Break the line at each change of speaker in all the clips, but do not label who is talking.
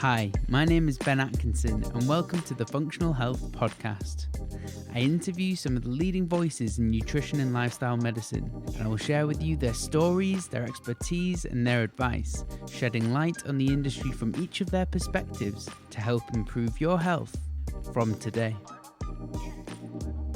Hi, my name is Ben Atkinson and welcome to the Functional Health Podcast. I interview some of the leading voices in nutrition and lifestyle medicine, and I will share with you their stories, their expertise and their advice, shedding light on the industry from each of their perspectives to help improve your health from today.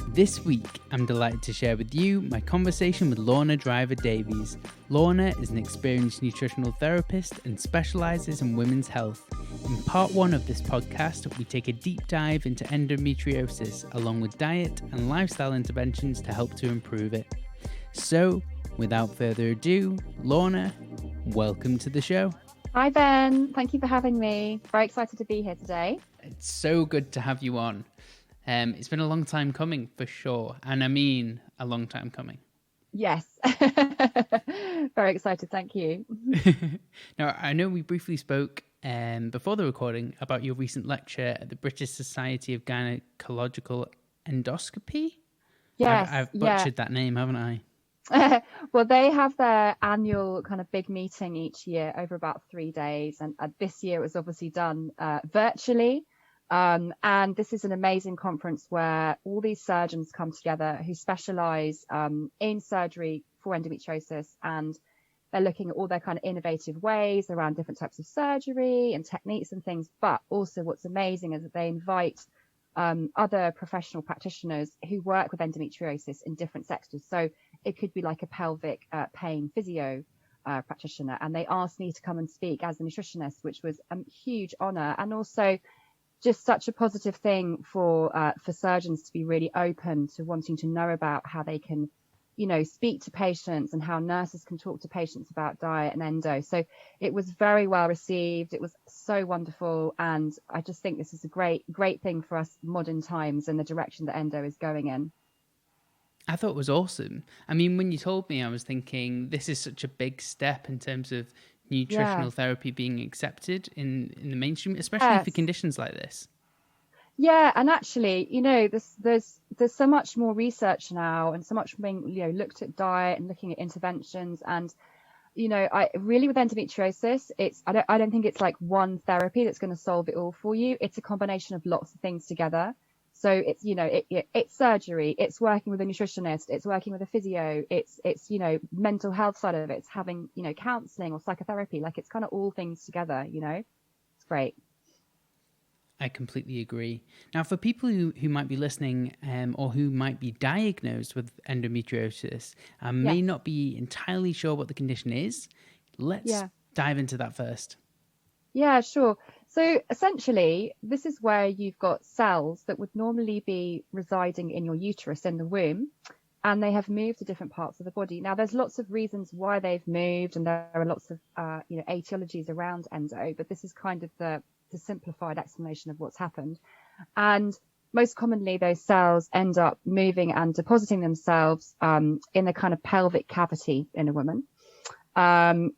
This week, I'm delighted to share with you my conversation with Lorna Driver-Davies. Lorna is an experienced nutritional therapist and specialises in women's health. In part one of this podcast, we take a deep dive into endometriosis, along with diet and lifestyle interventions to help to improve it. So, without further ado, Lorna, welcome to the show.
Hi Ben, thank you for having me. Very excited to be here today.
It's so good to have you on. It's been a long time coming for sure. And I mean a long time coming.
Yes. Very excited. Thank you.
Now, I know we briefly spoke before the recording about your recent lecture at the British Society of Gynaecological Endoscopy.
Yes.
I've butchered that name, haven't I?
Well, they have their annual kind of big meeting each year over about 3 days. And this year it was obviously done virtually. And this is an amazing conference where all these surgeons come together who specialize in surgery for endometriosis, and they're looking at all their kind of innovative ways around different types of surgery and techniques and things. But also what's amazing is that they invite other professional practitioners who work with endometriosis in different sectors. So it could be like a pelvic pain physio practitioner, and they asked me to come and speak as a nutritionist, which was a huge honor, and also just such a positive thing for surgeons to be really open to wanting to know about how they can, speak to patients and how nurses can talk to patients about diet and endo. So it was very well received. It was so wonderful. And I just think this is a great thing for us modern times and the direction that endo is going in.
I thought it was awesome. I mean, when you told me, I was thinking this is such a big step in terms of nutritional therapy being accepted in the mainstream, especially for conditions like this.
Yeah, and actually, there's so much more research now, and so much being looked at diet and looking at interventions, and I really with endometriosis, I don't think it's like one therapy that's going to solve it all for you. It's a combination of lots of things together. So it's, it's surgery, it's working with a nutritionist, it's working with a physio, it's mental health side of it, it's having, counseling or psychotherapy, like it's kind of all things together, it's great.
I completely agree. Now, for people who might be listening or who might be diagnosed with endometriosis and may not be entirely sure what the condition is, let's dive into that first.
Yeah, sure. So essentially, this is where you've got cells that would normally be residing in your uterus in the womb, and they have moved to different parts of the body. Now, there's lots of reasons why they've moved, and there are lots of etiologies around endo, but this is kind of the simplified explanation of what's happened. And most commonly, those cells end up moving and depositing themselves in the kind of pelvic cavity in a woman.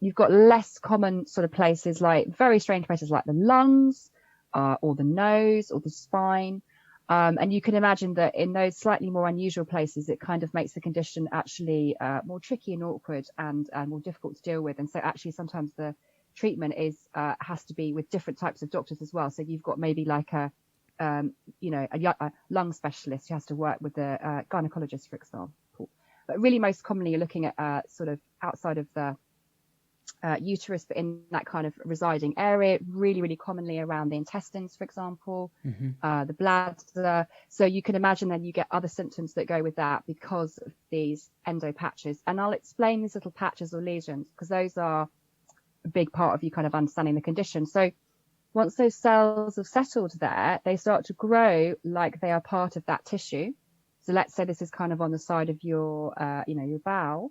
You've got less common sort of places, like very strange places like the lungs or the nose or the spine. And you can imagine that in those slightly more unusual places, it kind of makes the condition actually more tricky and awkward and more difficult to deal with. And so actually sometimes the treatment has to be with different types of doctors as well. So you've got maybe like a lung specialist who has to work with a gynecologist, for example. But really most commonly you're looking at sort of outside of the uterus, but in that kind of residing area, really, really commonly around the intestines, for example, the bladder. So you can imagine then you get other symptoms that go with that because of these endo patches. And I'll explain these little patches or lesions because those are a big part of you kind of understanding the condition. So once those cells have settled there, they start to grow like they are part of that tissue. So let's say this is kind of on the side of your, your bowel.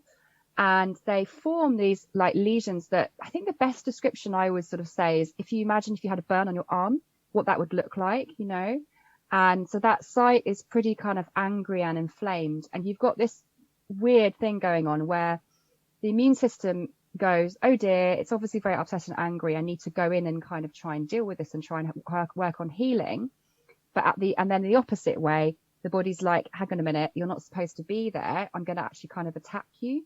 And they form these like lesions that I think the best description I always sort of say is if you had a burn on your arm, what that would look like, And so that site is pretty kind of angry and inflamed. And you've got this weird thing going on where the immune system goes, oh dear, it's obviously very upset and angry. I need to go in and kind of try and deal with this and try and work on healing. But and then the opposite way, the body's like, hang on a minute, you're not supposed to be there. I'm going to actually kind of attack you.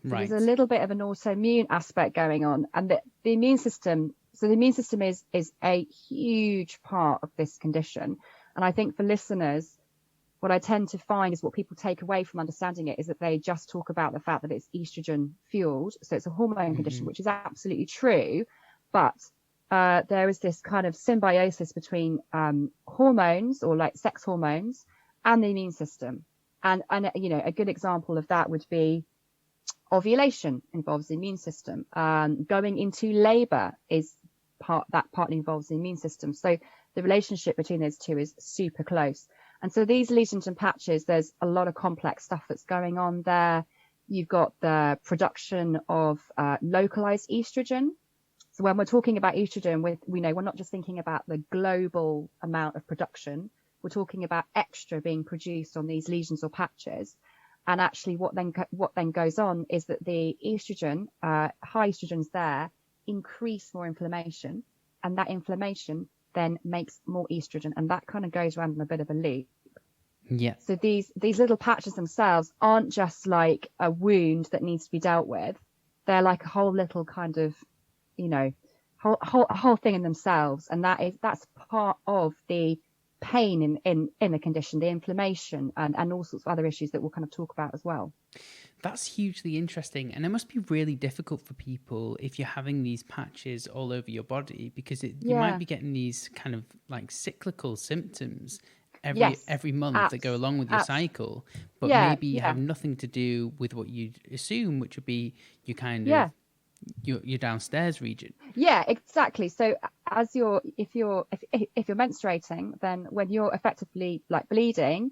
So
right.
There's a little bit of an autoimmune aspect going on. And the immune system So the immune system is a huge part of this condition. And I think for listeners, what I tend to find is what people take away from understanding it is that they just talk about the fact that it's estrogen fueled. So it's a hormone condition, which is absolutely true. But there is this kind of symbiosis between hormones, or like sex hormones, and the immune system. And you know, a good example of that would be ovulation involves the immune system. Going into labor is partly involves the immune system. So the relationship between those two is super close. And so these lesions and patches, there's a lot of complex stuff that's going on there. You've got the production of localized estrogen. So when we're talking about estrogen, we're not just thinking about the global amount of production. We're talking about extra being produced on these lesions or patches. And actually what then goes on is that the estrogen, high estrogens there, increase more inflammation, and that inflammation then makes more estrogen, and that kind of goes around in a bit of a loop.
Yeah.
So these little patches themselves aren't just like a wound that needs to be dealt with. They're like a whole little kind of, you know, whole thing in themselves, and that's part of the pain in the condition, the inflammation, and all sorts of other issues that we'll kind of talk about as well.
That's hugely interesting, and it must be really difficult for people if you're having these patches all over your body, because you might be getting these kind of like cyclical symptoms every month that go along with your cycle, but maybe you have nothing to do with what you'd assume, which would be your kind of your downstairs region.
Yeah, exactly. So if you're menstruating, then when you're effectively like bleeding,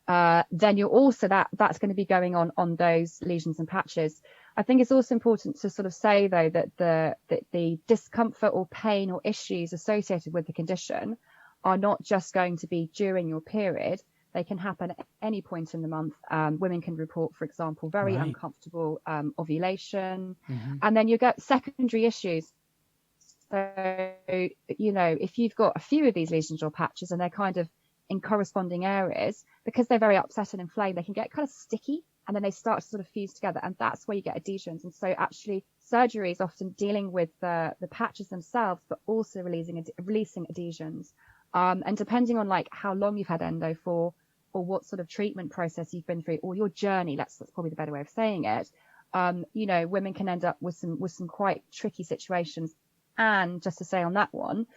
then you're also that's going to be going on those lesions and patches. I think it's also important to sort of say though that the discomfort or pain or issues associated with the condition are not just going to be during your period. They can happen at any point in the month. Women can report, for example, very uncomfortable ovulation, and then you get secondary issues. So, you know, if you've got a few of these lesions or patches and they're kind of in corresponding areas, because they're very upset and inflamed, they can get kind of sticky, and then they start to sort of fuse together, and that's where you get adhesions. And so actually surgery is often dealing with the patches themselves, but also releasing adhesions. And depending on like how long you've had endo for, or what sort of treatment process you've been through, or your journey, that's probably the better way of saying it. You know, women can end up with some quite tricky situations. And just to say on that one,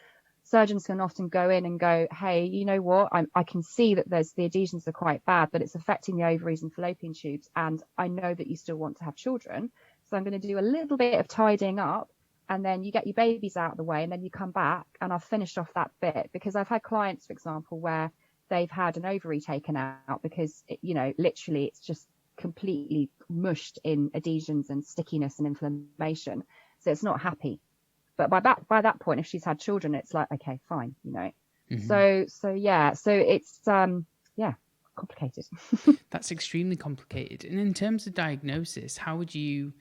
surgeons can often go in and go, hey, you know what, I can see that the adhesions are quite bad, but it's affecting the ovaries and fallopian tubes, and I know that you still want to have children, so I'm going to do a little bit of tidying up, and then you get your babies out of the way, and then you come back and I've finished off that bit. Because I've had clients, for example, where they've had an ovary taken out because you know, literally it's just completely mushed in adhesions and stickiness and inflammation, so it's not happy. But by that point, if she's had children, it's like, okay, fine, you know. So it's complicated.
That's extremely complicated. And in terms of diagnosis, how would you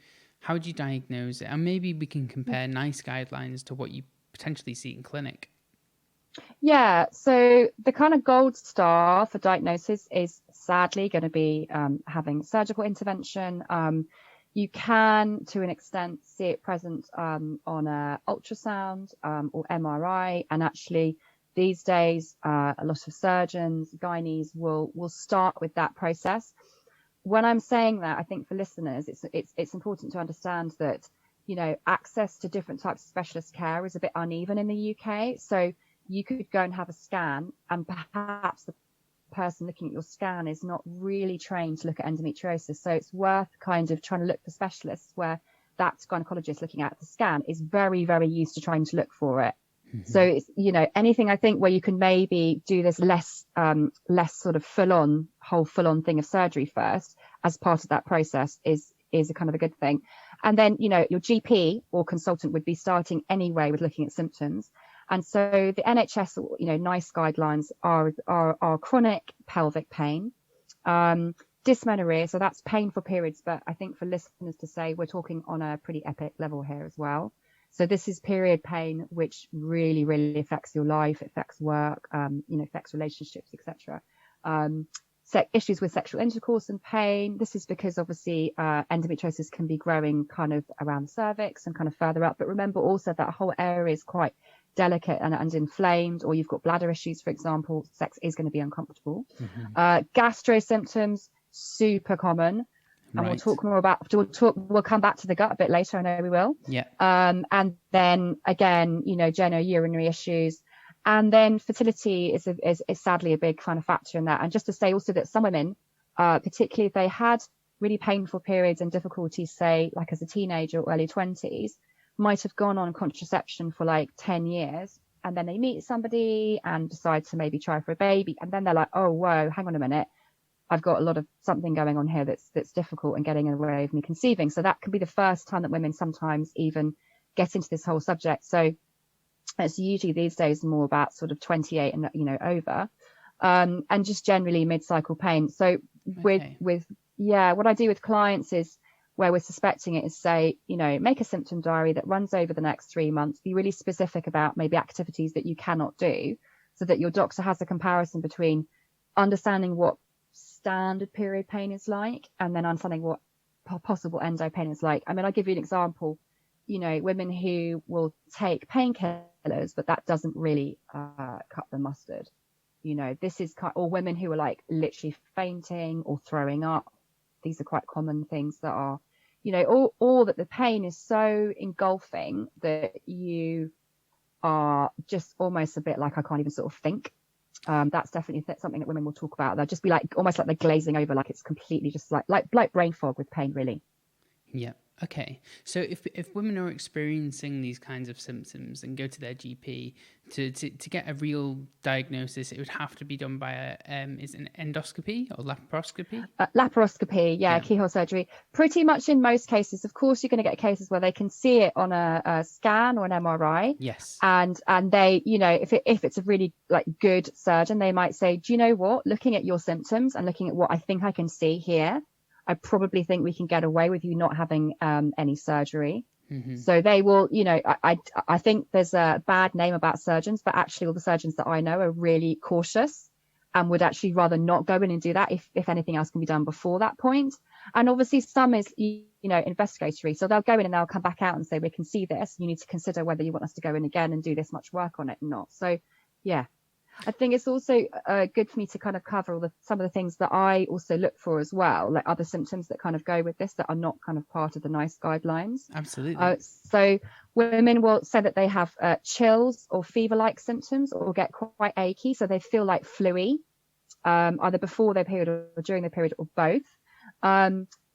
diagnose it? And maybe we can compare NICE guidelines to what you potentially see in clinic.
Yeah, so the kind of gold star for diagnosis is sadly going to be having surgical intervention. You can, to an extent, see it present on a ultrasound or MRI. And actually, these days, a lot of surgeons, gynaes will start with that process. When I'm saying that, I think for listeners, it's important to understand that, you know, access to different types of specialist care is a bit uneven in the UK. So you could go and have a scan, and perhaps the person looking at your scan is not really trained to look at endometriosis. So it's worth kind of trying to look for specialists where that gynecologist looking at the scan is very, very used to trying to look for it. So it's, you know, anything I think where you can maybe do this less sort of full on thing of surgery first as part of that process is a kind of a good thing. And then, you know, your GP or consultant would be starting anyway with looking at symptoms. And so the NHS, you know, NICE guidelines are chronic pelvic pain, dysmenorrhea, so that's pain for periods, but I think for listeners to say we're talking on a pretty epic level here as well. So this is period pain, which really, really affects your life, affects work, you know, affects relationships, etc. issues with sexual intercourse and pain. This is because obviously endometriosis can be growing kind of around the cervix and kind of further up. But remember also that whole area is quite delicate and inflamed, or you've got bladder issues, for example, sex is going to be uncomfortable. Gastro symptoms, super common. And we'll talk more about, we'll come back to the gut a bit later. I know we will.
Yeah.
And then again, urinary issues. And then fertility is sadly a big kind of factor in that. And just to say also that some women, particularly if they had really painful periods and difficulties, say like as a teenager or early 20s, might have gone on contraception for like 10 years. And then they meet somebody and decide to maybe try for a baby. And then they're like, oh, whoa, hang on a minute. I've got a lot of something going on here that's difficult and getting in the way of me conceiving. So that can be the first time that women sometimes even get into this whole subject. So it's usually these days more about sort of 28 and over, and just generally mid-cycle pain. So with what I do with clients is, where we're suspecting it, is say, make a symptom diary that runs over the next 3 months. Be really specific about maybe activities that you cannot do, so that your doctor has a comparison between understanding what standard period pain is like and then understanding what possible endo pain is like. I mean, I'll give you an example. Women who will take painkillers, but that doesn't really cut the mustard. This is or women who are like literally fainting or throwing up. These are quite common things that are, or that the pain is so engulfing that you are just almost a bit like, I can't even sort of think. That's definitely something that women will talk about. They'll just be like, almost like they're glazing over, like it's completely just like brain fog with pain, really.
Yeah. Okay. So if women are experiencing these kinds of symptoms and go to their GP to get a real diagnosis, it would have to be done by is an endoscopy or laparoscopy?
Laparoscopy, yeah, keyhole surgery. Pretty much in most cases. Of course, you're going to get cases where they can see it on a scan or an MRI.
Yes.
And they, if it's a really like good surgeon, they might say, do you know what? Looking at your symptoms and looking at what I think I can see here, I probably think we can get away with you not having any surgery. Mm-hmm. So they will, I think there's a bad name about surgeons, but actually all the surgeons that I know are really cautious and would actually rather not go in and do that if anything else can be done before that point. And obviously some is, investigatory. So they'll go in and they'll come back out and say, we can see this. You need to consider whether you want us to go in again and do this much work on it or not. So, yeah. I think it's also good for me to kind of cover some of the things that I also look for as well, like other symptoms that kind of go with this that are not kind of part of the NICE guidelines.
Absolutely.
So women will say that they have chills or fever-like symptoms or get quite achy, so they feel like fluey, either before their period or during their period or both.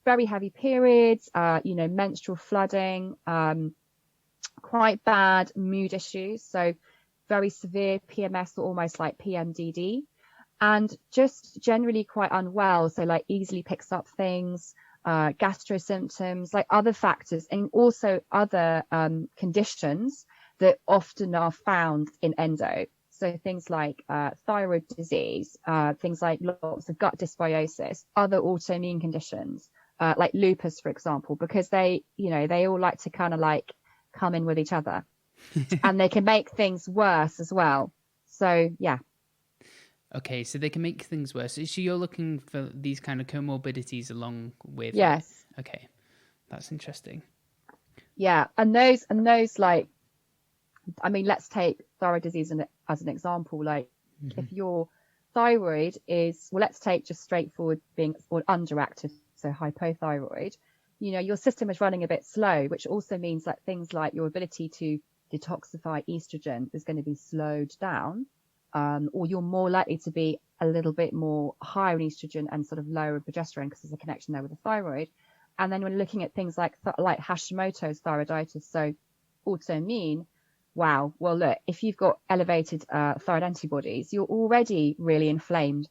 Very heavy periods, menstrual flooding, quite bad mood issues. So very severe PMS or almost like PMDD, and just generally quite unwell. So like easily picks up things, gastro symptoms, like other factors, and also other conditions that often are found in endo. So things like thyroid disease, things like lots of gut dysbiosis, other autoimmune conditions, like lupus, for example, because they all like to kind of like come in with each other. And they can make things worse as well. So, yeah.
Okay, so they can make things worse. So you're looking for these kind of comorbidities along with...
Yes.
Okay, that's interesting.
Yeah, and those like, I mean, let's take thyroid disease as an example. Like, if your thyroid is, well, let's take just straightforward being underactive, so hypothyroid, your system is running a bit slow, which also means that things like your ability to detoxify estrogen is going to be slowed down, or you're more likely to be a little bit more higher in estrogen and sort of lower in progesterone because there's a connection there with the thyroid. And then when looking at things like Hashimoto's thyroiditis, so autoimmune, wow, well look, if you've got elevated thyroid antibodies, you're already really inflamed,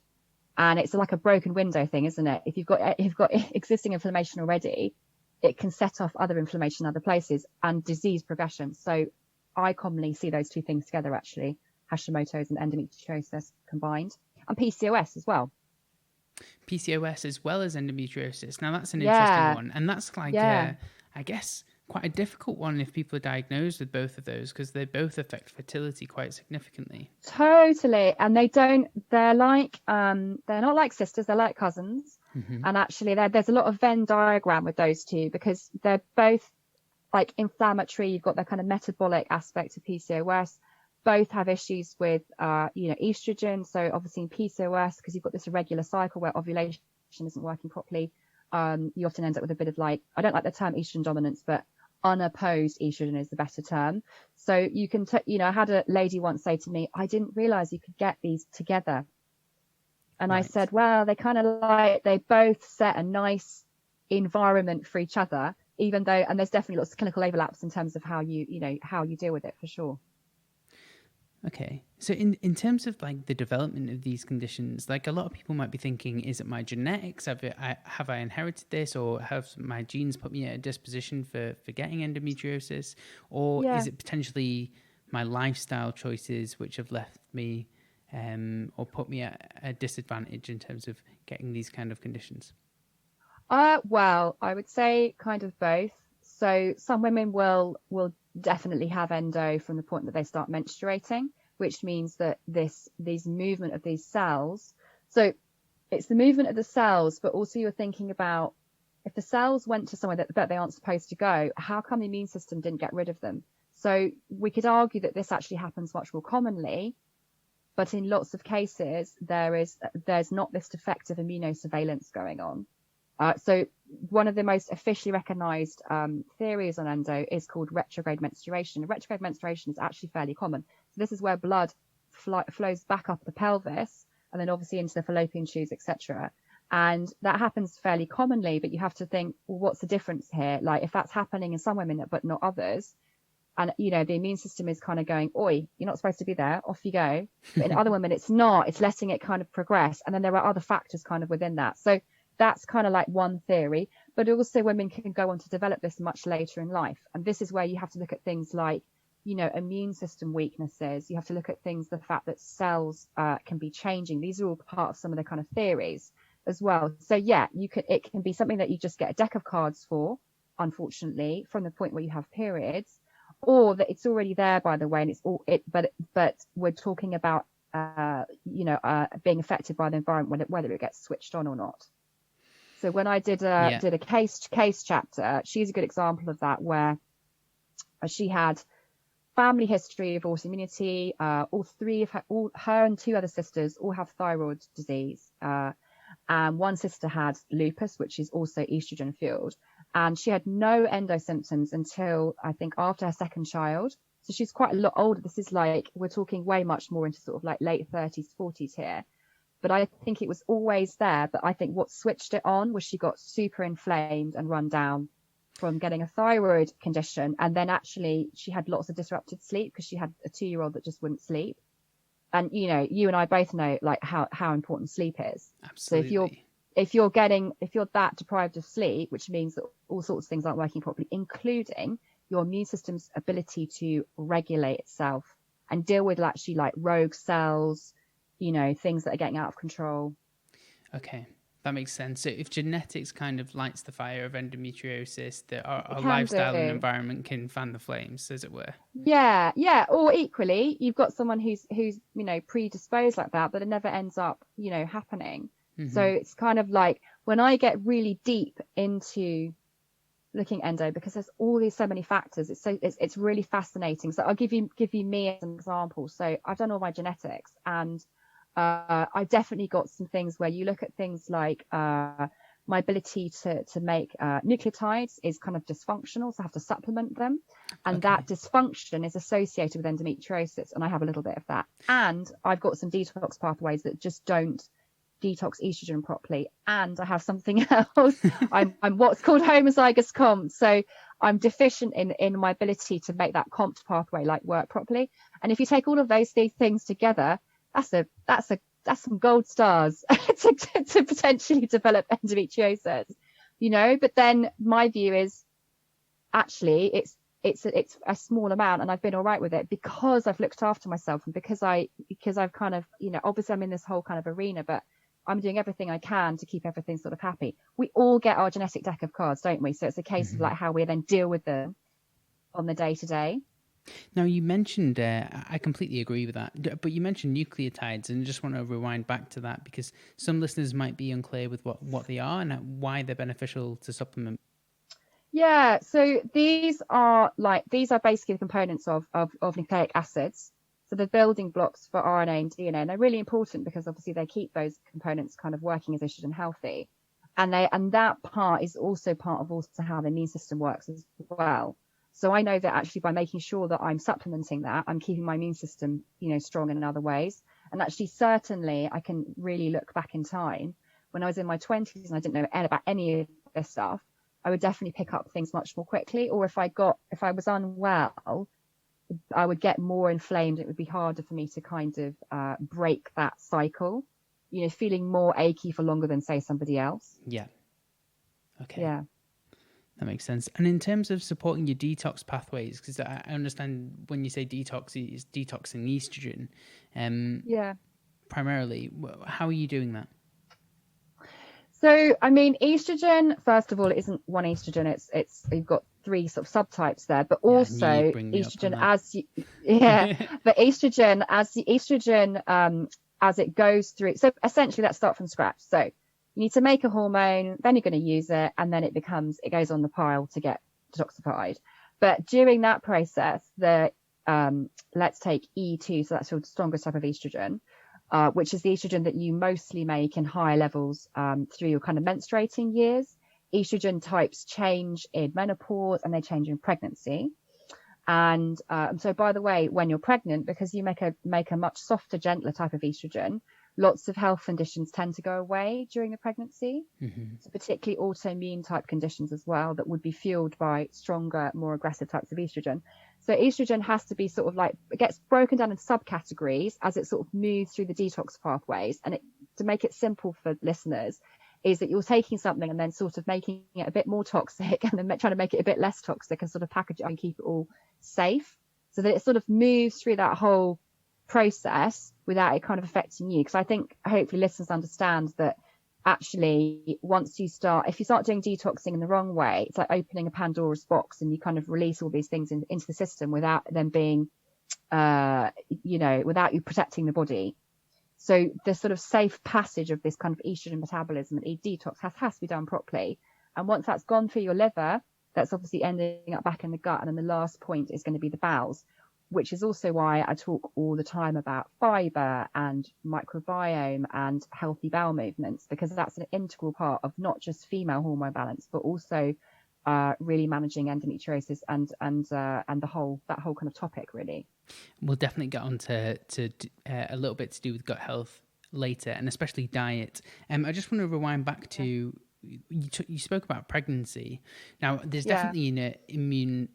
and it's like a broken window thing, isn't it? If you've got existing inflammation already, it can set off other inflammation in other places and disease progression. So I commonly see those two things together, actually, Hashimoto's and endometriosis combined, and PCOS as well.
PCOS as well as endometriosis. Now that's an interesting one, and that's like I guess quite a difficult one if people are diagnosed with both of those, because they both affect fertility quite significantly.
Totally. And they're not like sisters, they're like cousins.
Mm-hmm.
And actually there's a lot of Venn diagram with those two, because they're both like inflammatory. You've got the kind of metabolic aspect of PCOS. Both have issues with, estrogen. So obviously in PCOS, because you've got this irregular cycle where ovulation isn't working properly, you often end up with a bit of I don't like the term estrogen dominance, but unopposed estrogen is the better term. So you can, I had a lady once say to me, I didn't realize you could get these together. And right. I said, well, they both set a nice environment for each other, even though, and there's definitely lots of clinical overlaps in terms of how you deal with it, for sure.
Okay. So in terms of like the development of these conditions, like a lot of people might be thinking, is it my genetics? Have I inherited this, or have my genes put me at a disposition for getting endometriosis? Or is it potentially my lifestyle choices which have left me or put me at a disadvantage in terms of getting these kind of conditions?
Well, I would say kind of both. So some women will definitely have endo from the point that they start menstruating, which means that these movement of these cells. So it's the movement of the cells, but also you're thinking about if the cells went to somewhere that they aren't supposed to go, how come the immune system didn't get rid of them? So we could argue that this actually happens much more commonly, but in lots of cases there's not this defective immunosurveillance going on. So one of the most officially recognized theories on endo is called retrograde menstruation. Retrograde menstruation is actually fairly common. So this is where blood flows back up the pelvis and then obviously into the fallopian tubes, etc. And that happens fairly commonly, but you have to think, well, what's the difference here? Like if that's happening in some women but not others, and the immune system is kind of going, oi, you're not supposed to be there, off you go. But in other women, it's not. It's letting it kind of progress. And then there are other factors kind of within that. So that's kind of like one theory, but also women can go on to develop this much later in life. And this is where you have to look at things like, immune system weaknesses. You have to look at things, the fact that cells can be changing. These are all part of some of the kind of theories as well. So yeah, it can be something that you just get a deck of cards for, unfortunately, from the point where you have periods, or that it's already there, by the way, and but we're talking about, being affected by the environment, whether it gets switched on or not. So when I did a case chapter, she's a good example of that, where she had family history of autoimmunity. All her and two other sisters all have thyroid disease, and one sister had lupus, which is also estrogen fueled, and she had no endo symptoms until I think after her second child. So she's quite a lot older. This is like, we're talking way much more into sort of like late 30s, 40s here. But I think it was always there. But I think what switched it on was she got super inflamed and run down from getting a thyroid condition. And then actually she had lots of disrupted sleep because she had a 2-year-old that just wouldn't sleep. And, you and I both know like how important sleep is.
Absolutely.
So if you're that deprived of sleep, which means that all sorts of things aren't working properly, including your immune system's ability to regulate itself and deal with actually like rogue cells, things that are getting out of control.
Okay, that makes sense. So if genetics kind of lights the fire of endometriosis, that our lifestyle and environment can fan the flames, as it were.
Yeah. Or equally, you've got someone who's predisposed like that, but it never ends up, happening. Mm-hmm. So it's kind of like when I get really deep into looking endo, because there's so many factors. It's really fascinating. So I'll give you me as an example. So I've done all my genetics, and I've definitely got some things where you look at things like my ability to make nucleotides is kind of dysfunctional, so I have to supplement them, and that dysfunction is associated with endometriosis, and I have a little bit of that. And I've got some detox pathways that just don't detox estrogen properly, and I have something else. I'm what's called homozygous COMT, so I'm deficient in my ability to make that COMT pathway like work properly. And if you take all of those things together, that's some gold stars to potentially develop endometriosis, But then my view is actually it's a small amount, and I've been all right with it because I've looked after myself, and because I've kind of, obviously I'm in this whole kind of arena, but I'm doing everything I can to keep everything sort of happy. We all get our genetic deck of cards, don't we? So it's a case of like how we then deal with them on the day to day.
Now, you mentioned, I completely agree with that, but you mentioned nucleotides, and I just want to rewind back to that because some listeners might be unclear with what they are and why they're beneficial to supplement.
Yeah, so these are basically the components of nucleic acids. So the building blocks for RNA and DNA, and they're really important because obviously they keep those components kind of working as they should and healthy. And that part is also part of also how the immune system works as well. So I know that actually by making sure that I'm supplementing that, I'm keeping my immune system, strong in other ways. And actually, certainly, I can really look back in time when I was in my 20s and I didn't know about any of this stuff. I would definitely pick up things much more quickly. Or if I was unwell, I would get more inflamed. It would be harder for me to kind of break that cycle, feeling more achy for longer than, say, somebody else.
Yeah. Okay.
Yeah.
That makes sense. And in terms of supporting your detox pathways, because I understand when you say detox, it's detoxing estrogen.
Yeah.
Primarily, how are you doing that?
So, I mean, estrogen, first of all, it isn't one estrogen. It's you've got three sort of subtypes there, but also estrogen but estrogen as it goes through. So essentially, let's start from scratch. So you need to make a hormone, then you're going to use it, and then it goes on the pile to get detoxified. But during that process, let's take E2, so that's your strongest type of estrogen. Which is the estrogen that you mostly make in higher levels through your kind of menstruating years. Estrogen types change in menopause and they change in pregnancy. And so, by the way, when you're pregnant, because you make a much softer, gentler type of estrogen, lots of health conditions tend to go away during the pregnancy. So particularly autoimmune type conditions as well that would be fueled by stronger, more aggressive types of estrogen. So estrogen has to be sort of like, it gets broken down in subcategories as it sort of moves through the detox pathways. And to make it simple for listeners, is that you're taking something and then sort of making it a bit more toxic and then trying to make it a bit less toxic and sort of package it and keep it all safe so that it sort of moves through that whole process without it kind of affecting you. Because I think hopefully listeners understand that actually if you start doing detoxing in the wrong way, it's like opening a Pandora's box and you kind of release all these things into the system without them being, without you protecting the body. So the sort of safe passage of this kind of estrogen metabolism and detox has to be done properly. And once that's gone through your liver, that's obviously ending up back in the gut. And then the last point is going to be the bowels, which is also why I talk all the time about fiber and microbiome and healthy bowel movements, because that's an integral part of not just female hormone balance, but also really managing endometriosis and that whole kind of topic, really.
We'll definitely get on to a little bit to do with gut health later, and especially diet. I just want to rewind back to you spoke about pregnancy. Now, there's definitely an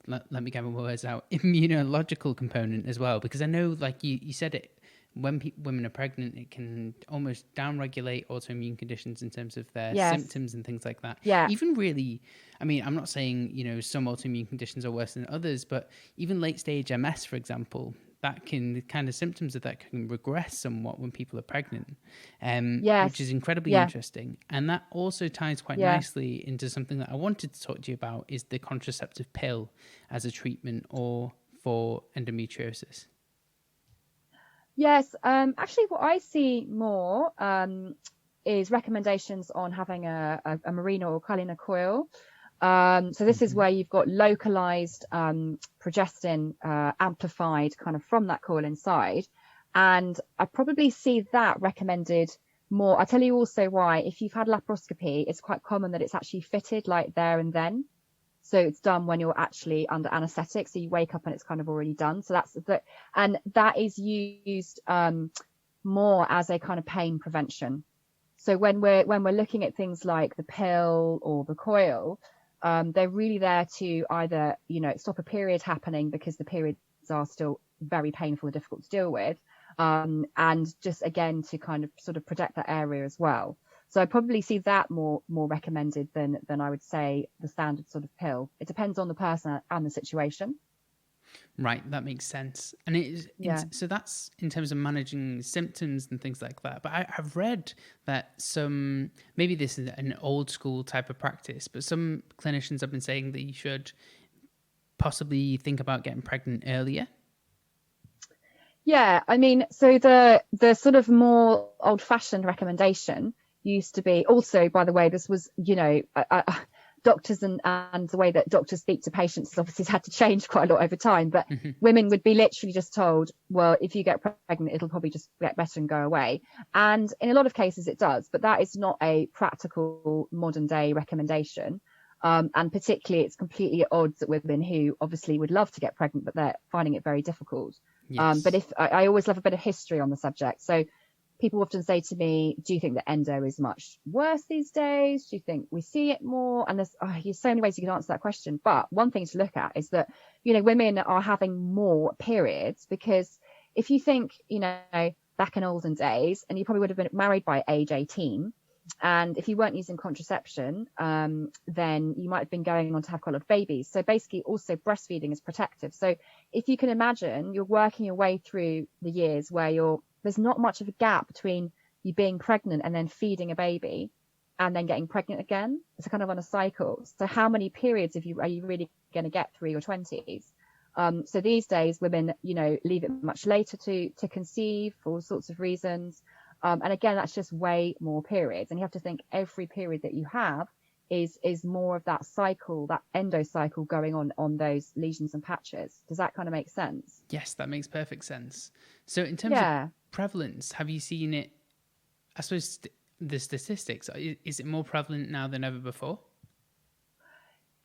let me get my words out, immunological component as well, because I know, like you said it, when women are pregnant, it can almost downregulate autoimmune conditions in terms of their symptoms and things like that.
Yeah.
Even really, I mean, I'm not saying, some autoimmune conditions are worse than others, but even late stage MS, for example, the kind of symptoms of that can regress somewhat when people are pregnant, which is incredibly interesting. And that also ties quite nicely into something that I wanted to talk to you about, is the contraceptive pill as a treatment or for endometriosis.
Yes, actually what I see more is recommendations on having a Mirena or Kyleena coil. So this is where you've got localized progestin amplified kind of from that coil inside. And I probably see that recommended more. I'll tell you also why. If you've had laparoscopy, it's quite common that it's actually fitted like there and then. So it's done when you're actually under anesthetic. So you wake up and it's kind of already done. So that is used more as a kind of pain prevention. So when we're looking at things like the pill or the coil, they're really there to either, stop a period happening because the periods are still very painful and difficult to deal with. And just again to kind of sort of protect that area as well. So I probably see that more recommended than I would say the standard sort of pill. It depends on the person and the situation.
Right, that makes sense. And it is,
Yeah.
so that's in terms of managing symptoms and things like that. But I've read that some, maybe this is an old school type of practice, but some clinicians have been saying that you should possibly think about getting pregnant earlier.
Yeah, I mean, so the sort of more old-fashioned recommendation used to be, also, by the way, this was, doctors and the way that doctors speak to patients has obviously had to change quite a lot over time. But women would be literally just told, well, if you get pregnant, it'll probably just get better and go away. And in a lot of cases it does, but that is not a practical modern day recommendation. And particularly it's completely at odds with women who obviously would love to get pregnant, but they're finding it very difficult.
Yes.
But if I always love a bit of history on the subject. So people often say to me, do you think that endo is much worse these days? Do you think we see it more? And there's so many ways you can answer that question. But one thing to look at is that, women are having more periods, because if you think, back in olden days, and you probably would have been married by age 18, and if you weren't using contraception, then you might have been going on to have quite a lot of babies. So basically also breastfeeding is protective. So if you can imagine, you're working your way through the years where there's not much of a gap between you being pregnant and then feeding a baby and then getting pregnant again. It's kind of on a cycle. So how many periods are you really going to get through your 20s? So these days women, leave it much later to conceive for all sorts of reasons. And again, that's just way more periods. And you have to think every period that you have is more of that cycle, that endo cycle going on those lesions and patches. Does that kind of make sense?
Yes, that makes perfect sense. So in terms of prevalence, have you seen it, I suppose, the statistics, is it more prevalent now than ever before?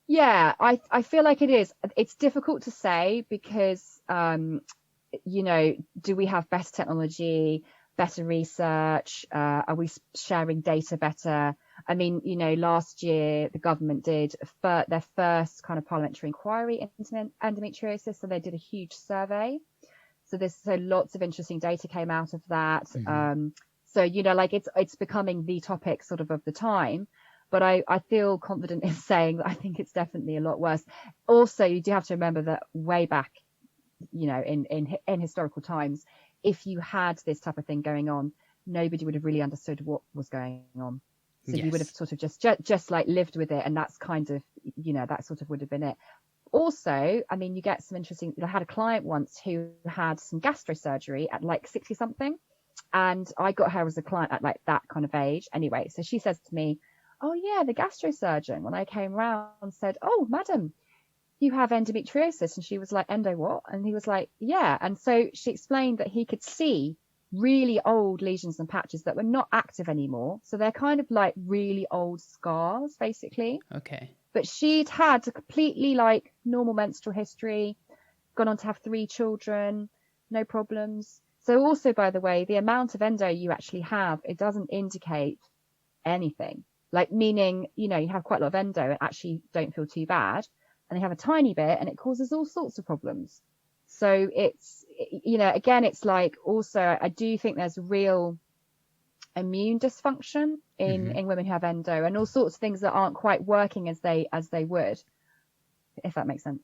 Yeah, I feel like it is. It's difficult to say because, do we have better technology, better research? Are we sharing data better? I mean, last year the government did their first kind of parliamentary inquiry into endometriosis. So they did a huge survey. So lots of interesting data came out of that. Mm-hmm. So, it's becoming the topic sort of the time. But I feel confident in saying that I think it's definitely a lot worse. Also, you do have to remember that way back, in historical times, if you had this type of thing going on, nobody would have really understood what was going on. So yes. You would have sort of just like lived with it. And that's kind of, that sort of would have been it. Also, I mean, you get some interesting, I had a client once who had some gastrosurgery at like 60 something. And I got her as a client at like that kind of age. Anyway, so she says to me, oh yeah, the gastrosurgeon, when I came round, said, oh, madam, you have endometriosis. And she was like, endo what? And he was like, yeah. And so she explained that he could see really old lesions and patches that were not active anymore. So they're kind of like really old scars, basically.
Okay.
But she'd had a completely like normal menstrual history, gone on to have 3 children, no problems. So also, by the way, the amount of endo you actually have, it doesn't indicate anything. Like, meaning, you have quite a lot of endo and actually don't feel too bad. And they have a tiny bit and it causes all sorts of problems. So it's, again, it's like, also, I do think there's real immune dysfunction in women who have endo, and all sorts of things that aren't quite working as they would, if that makes sense.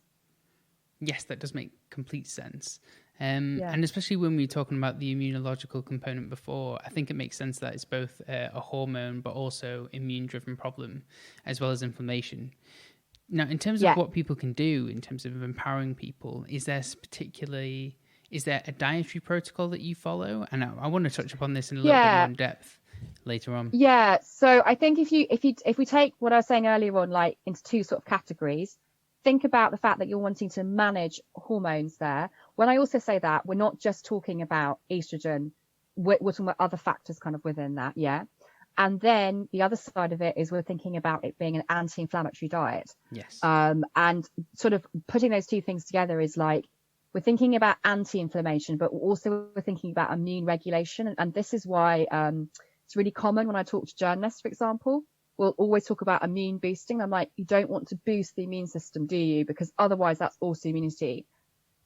Yes, that does make complete sense. And especially when we were talking about the immunological component before, I think it makes sense that it's both a hormone but also immune-driven problem, as well as inflammation. Now, in terms of what people can do, in terms of empowering people, is there a dietary protocol that you follow? And I want to touch upon this in a little bit more in depth later on.
Yeah. So I think if we take what I was saying earlier on, like into 2 sort of categories, think about the fact that you're wanting to manage hormones there. When I also say that, we're not just talking about estrogen, we're talking about other factors kind of within that. Yeah. And then the other side of it is we're thinking about it being an anti-inflammatory diet.
Yes.
And sort of putting those 2 things together is like, we're thinking about anti-inflammation, but also we're thinking about immune regulation. And this is why it's really common when I talk to journalists, for example, we'll always talk about immune boosting. I'm like, you don't want to boost the immune system, do you? Because otherwise that's autoimmunity.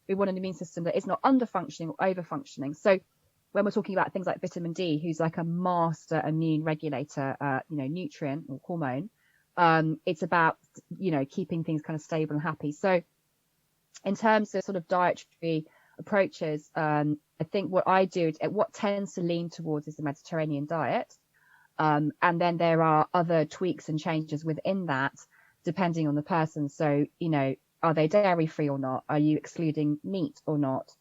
We want an immune system that is not under-functioning or over-functioning. So when we're talking about things like vitamin D, who's like a master immune regulator, nutrient or hormone, it's about, keeping things kind of stable and happy. So in terms of sort of dietary approaches, I think what tends to lean towards is the Mediterranean diet. And then there are other tweaks and changes within that, depending on the person. So, are they dairy free or not? Are you excluding meat or not?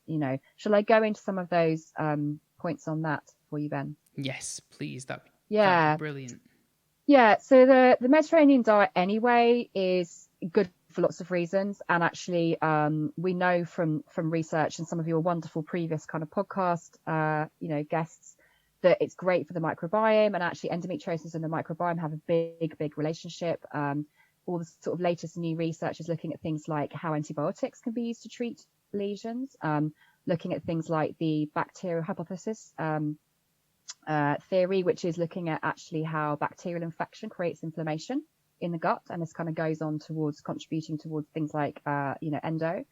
Shall I go into some of those points on that for you, Ben?
Yes, please. That'd be brilliant.
Yeah. So the Mediterranean diet anyway is good for lots of reasons. And actually, we know from research and some of your wonderful previous kind of podcast, guests, that it's great for the microbiome, and actually endometriosis and the microbiome have a big relationship. All the sort of latest new research is looking at things like how antibiotics can be used to treat lesions, looking at things like the bacterial hypothesis theory, which is looking at actually how bacterial infection creates inflammation in the gut, and this kind of goes on towards contributing towards things like endo.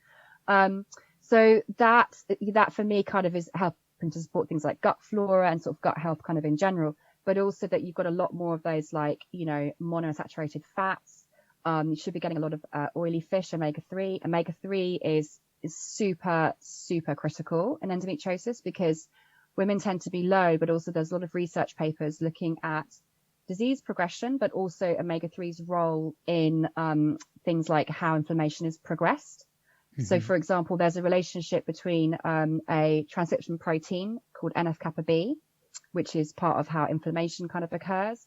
So that for me kind of is helping to support things like gut flora and sort of gut health kind of in general, but also that you've got a lot more of those like monounsaturated fats. You should be getting a lot of oily fish, omega-3. Omega-3 is super critical in endometriosis because women tend to be low, but also there's a lot of research papers looking at disease progression, but also omega-3's role in things like how inflammation is progressed. Mm-hmm. So, for example, there's a relationship between a transcription protein called NF-kappa B, which is part of how inflammation kind of occurs.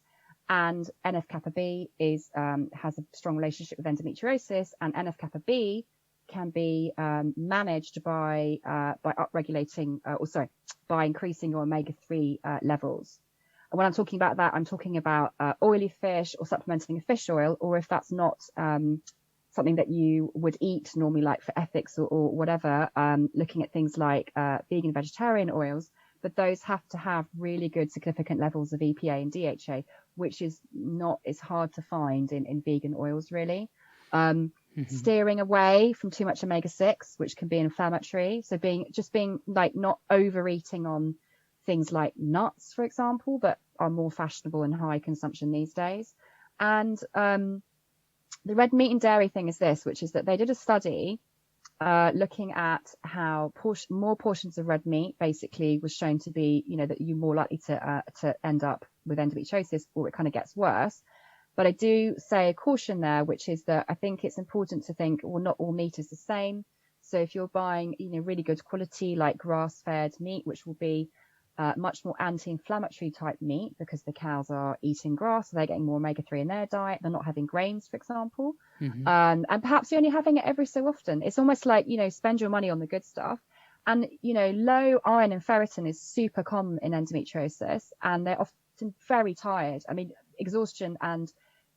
And NF-kappa B has a strong relationship with endometriosis, and NF-kappa B can be managed by increasing your omega-3 levels. And when I'm talking about that, I'm talking about oily fish or supplementing a fish oil, or if that's not something that you would eat normally, like for ethics or whatever, looking at things like vegan, vegetarian oils, but those have to have really good significant levels of EPA and DHA, which is hard to find in vegan oils, really. Steering away from too much omega-6, which can be inflammatory. So being like not overeating on things like nuts, for example, that are more fashionable and high consumption these days. And the red meat and dairy thing is this, which is that they did a study looking at how more portions of red meat basically was shown to be, that you're more likely to end up with endometriosis, or it kind of gets worse. But I do say a caution there, which is that I think it's important to think, well, not all meat is the same. So if you're buying, really good quality, like grass-fed meat, which will be much more anti-inflammatory type meat because the cows are eating grass, so they're getting more omega-3 in their diet. They're not having grains, for example. Mm-hmm. And perhaps you're only having it every so often. It's almost like, spend your money on the good stuff. And, low iron and ferritin is super common in endometriosis, and they're often very tired. I mean, exhaustion and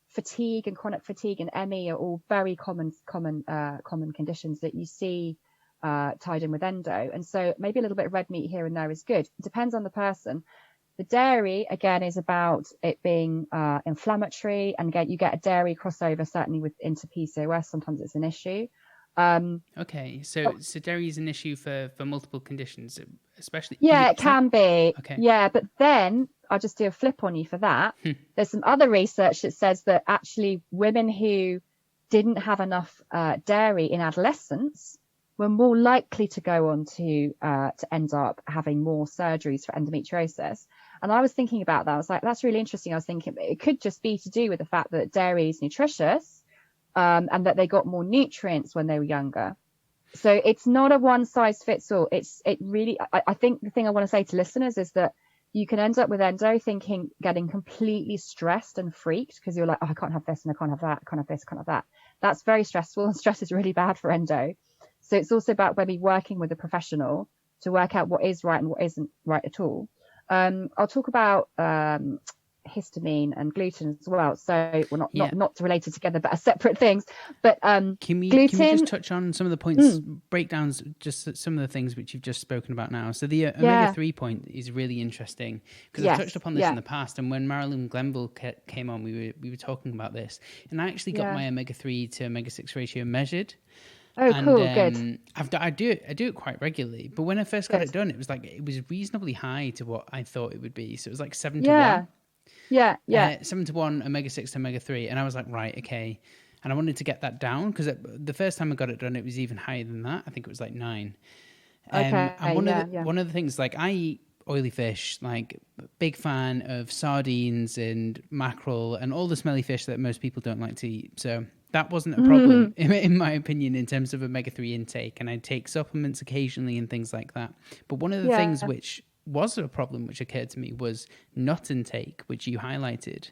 fatigue and chronic fatigue and ME are all very common conditions that you see tied in with endo. And so maybe a little bit of red meat here and there is good. It depends on the person. The dairy, again, is about it being inflammatory, and again, you get a dairy crossover, certainly into PCOS. Sometimes it's an issue.
Okay, so dairy is an issue for multiple conditions, especially.
Yeah, it can be.
Okay.
Yeah, but then I'll just do a flip on you for that. There's some other research that says that actually women who didn't have enough dairy in adolescence were more likely to go on to end up having more surgeries for endometriosis. And I was thinking about that. I was like, that's really interesting. I was thinking it could just be to do with the fact that dairy is nutritious, and that they got more nutrients when they were younger. So it's not a one size fits all. I think the thing I want to say to listeners is that you can end up with endo getting completely stressed and freaked because you're like, oh, I can't have this and I can't have that, I can't have this, I can't have that. That's very stressful, and stress is really bad for endo. So it's also about maybe working with a professional to work out what is right and what isn't right at all. I'll talk about histamine and gluten as well. So we're not related together, but are separate things. But
can we just touch on some of the points, breakdowns, just some of the things which you've just spoken about now? So the omega-3 point is really interesting because I've touched upon this in the past. And when Marilyn Glenville came on, we were talking about this, and I actually got my omega-3 to omega-6 ratio measured.
Oh, and, cool, good.
I do it quite regularly, but when I first got it done, it was reasonably high to what I thought it would be. So it was like 7 to 1.
Yeah.
7 to 1 omega-6 to omega-3, and I was like, right, okay. And I wanted to get that down because the first time I got it done, it was even higher than that. I think it was like 9. And one of the things, like, I eat oily fish, like big fan of sardines and mackerel and all the smelly fish that most people don't like to eat. So that wasn't a problem in my opinion in terms of omega-3 intake, and I take supplements occasionally and things like that. But one of the things which was a problem which occurred to me was nut intake, which you highlighted.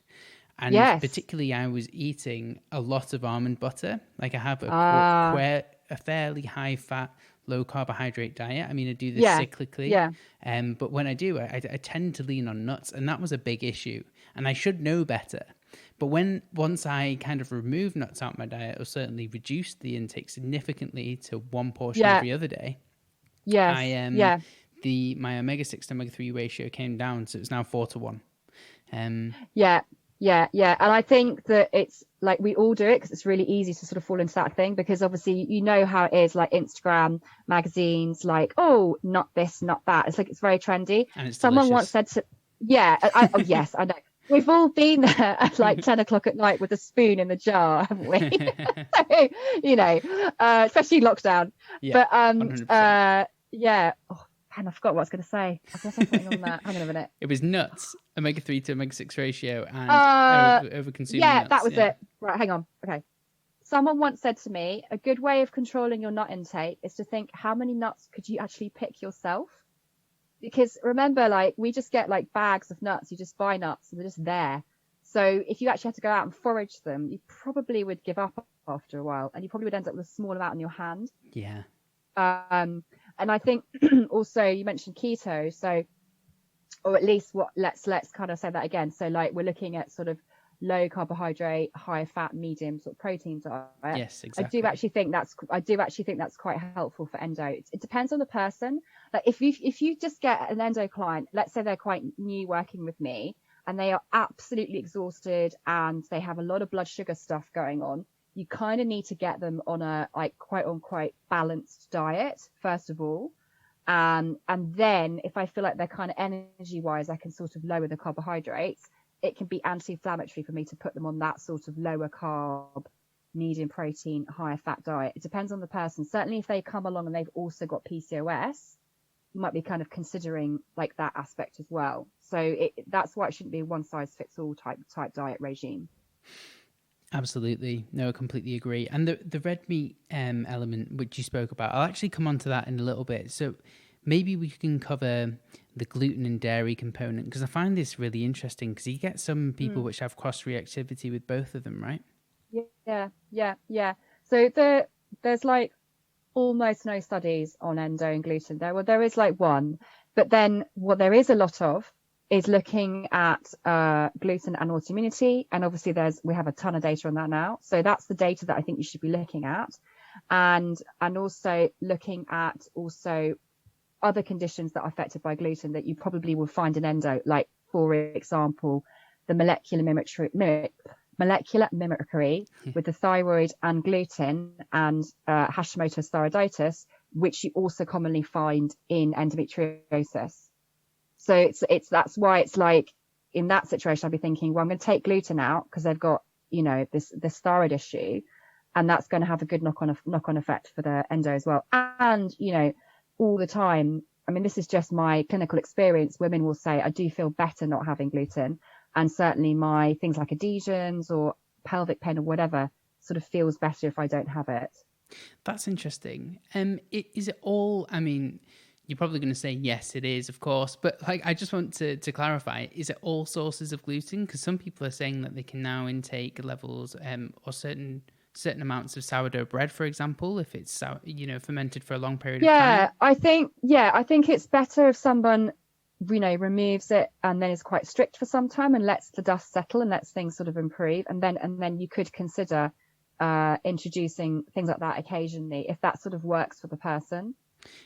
And particularly I was eating a lot of almond butter. Like I have a fairly high fat, low carbohydrate diet. I mean, I do this cyclically. But when I do, I tend to lean on nuts, and that was a big issue. And I should know better. But once I kind of removed nuts out of my diet, or certainly reduced the intake significantly to 1 portion every other day, my omega-6 to omega-3 ratio came down, so it's now 4-1.
And I think that it's like we all do it because it's really easy to sort of fall into that thing, because obviously you know how it is, like Instagram, magazines, like, oh, not this, not that. It's like, it's very trendy. And it's someone once said to oh yes, I know. We've all been there at like 10 o'clock at night with a spoon in the jar, haven't we? So, you know, especially lockdown. But and I forgot what I was going to say. I was going to say something on that. Hang on a minute.
It was nuts, omega-3 to omega-6 ratio, and over-consuming nuts.
That was it. Right, hang on. Okay. Someone once said to me, a good way of controlling your nut intake is to think, how many nuts could you actually pick yourself? Because remember, like, we just get like bags of nuts. You just buy nuts and they're just there. So if you actually had to go out and forage them, you probably would give up after a while, and you probably would end up with a small amount in your hand.
Yeah.
And I think also you mentioned keto. So, or at least let's kind of say that again. So like we're looking at sort of low carbohydrate, high fat, medium sort of protein diet.
Yes, exactly.
I do actually think that's quite helpful for endo. It depends on the person. Like if you just get an endo client, let's say they're quite new working with me, and they are absolutely exhausted and they have a lot of blood sugar stuff going on, you kind of need to get them on a like quite balanced diet first of all. And then if I feel like they're kind of energy wise, I can sort of lower the carbohydrates. It can be anti-inflammatory for me to put them on that sort of lower carb, medium protein, higher fat diet. It depends on the person. Certainly if they come along and they've also got PCOS, you might be kind of considering like that aspect as well. So that's why it shouldn't be a one size fits all type diet regime.
Absolutely. No, I completely agree. And the red meat element, which you spoke about, I'll actually come on to that in a little bit. So maybe we can cover the gluten and dairy component, because I find this really interesting, because you get some people which have cross-reactivity with both of them, right?
Yeah. So there's like almost no studies on endo and gluten. There is like one, but then what there is a lot of is looking at gluten and autoimmunity. And obviously we have a ton of data on that now. So that's the data that I think you should be looking at. And also looking at other conditions that are affected by gluten that you probably will find in endo, like, for example, the molecular mimicry with the thyroid and gluten and Hashimoto's thyroiditis, which you also commonly find in endometriosis. So that's why it's like in that situation, I'd be thinking, well, I'm going to take gluten out because they've got, you know, this thyroid issue, and that's going to have a good knock-on effect for the endo as well. And, you know, all the time, I mean, this is just my clinical experience. Women will say, I do feel better not having gluten. And certainly my things like adhesions or pelvic pain or whatever sort of feels better if I don't have it.
That's interesting. Is it all, I mean, you're probably going to say, yes, it is, of course. But like, I just want to clarify, is it all sources of gluten? Because some people are saying that they can now intake levels or certain amounts of sourdough bread, for example, if it's, you know, fermented for a long period of time.
I think it's better if someone, you know, removes it and then is quite strict for some time and lets the dust settle and lets things sort of improve. And then you could consider introducing things like that occasionally if that sort of works for the person.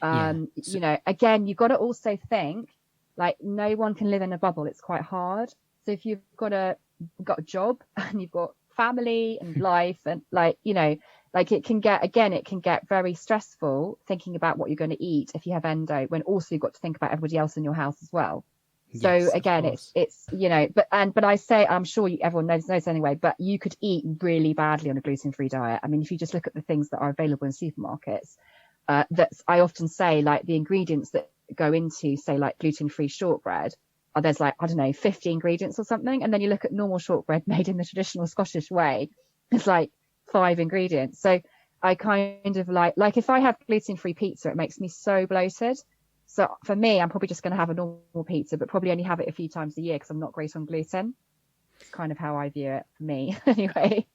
You know, again, you've got to also think, like, no one can live in a bubble. It's quite hard. So if you've got a job and you've got family and life and, like, you know, like, it can get very stressful thinking about what you're going to eat if you have endo, when also you've got to think about everybody else in your house as well. So
Yes, of
again,
course.
it's but I say, I'm sure everyone knows anyway, but you could eat really badly on a gluten-free diet. I mean, if you just look at the things that are available in supermarkets, I often say, like, the ingredients that go into, say, like gluten-free shortbread, there's like, I don't know, 50 ingredients or something, and then you look at normal shortbread made in the traditional Scottish way, it's like 5 ingredients. So I kind of like if I have gluten-free pizza, it makes me so bloated. So for me, I'm probably just going to have a normal pizza, but probably only have it a few times a year because I'm not great on gluten. It's kind of how I view it for me anyway.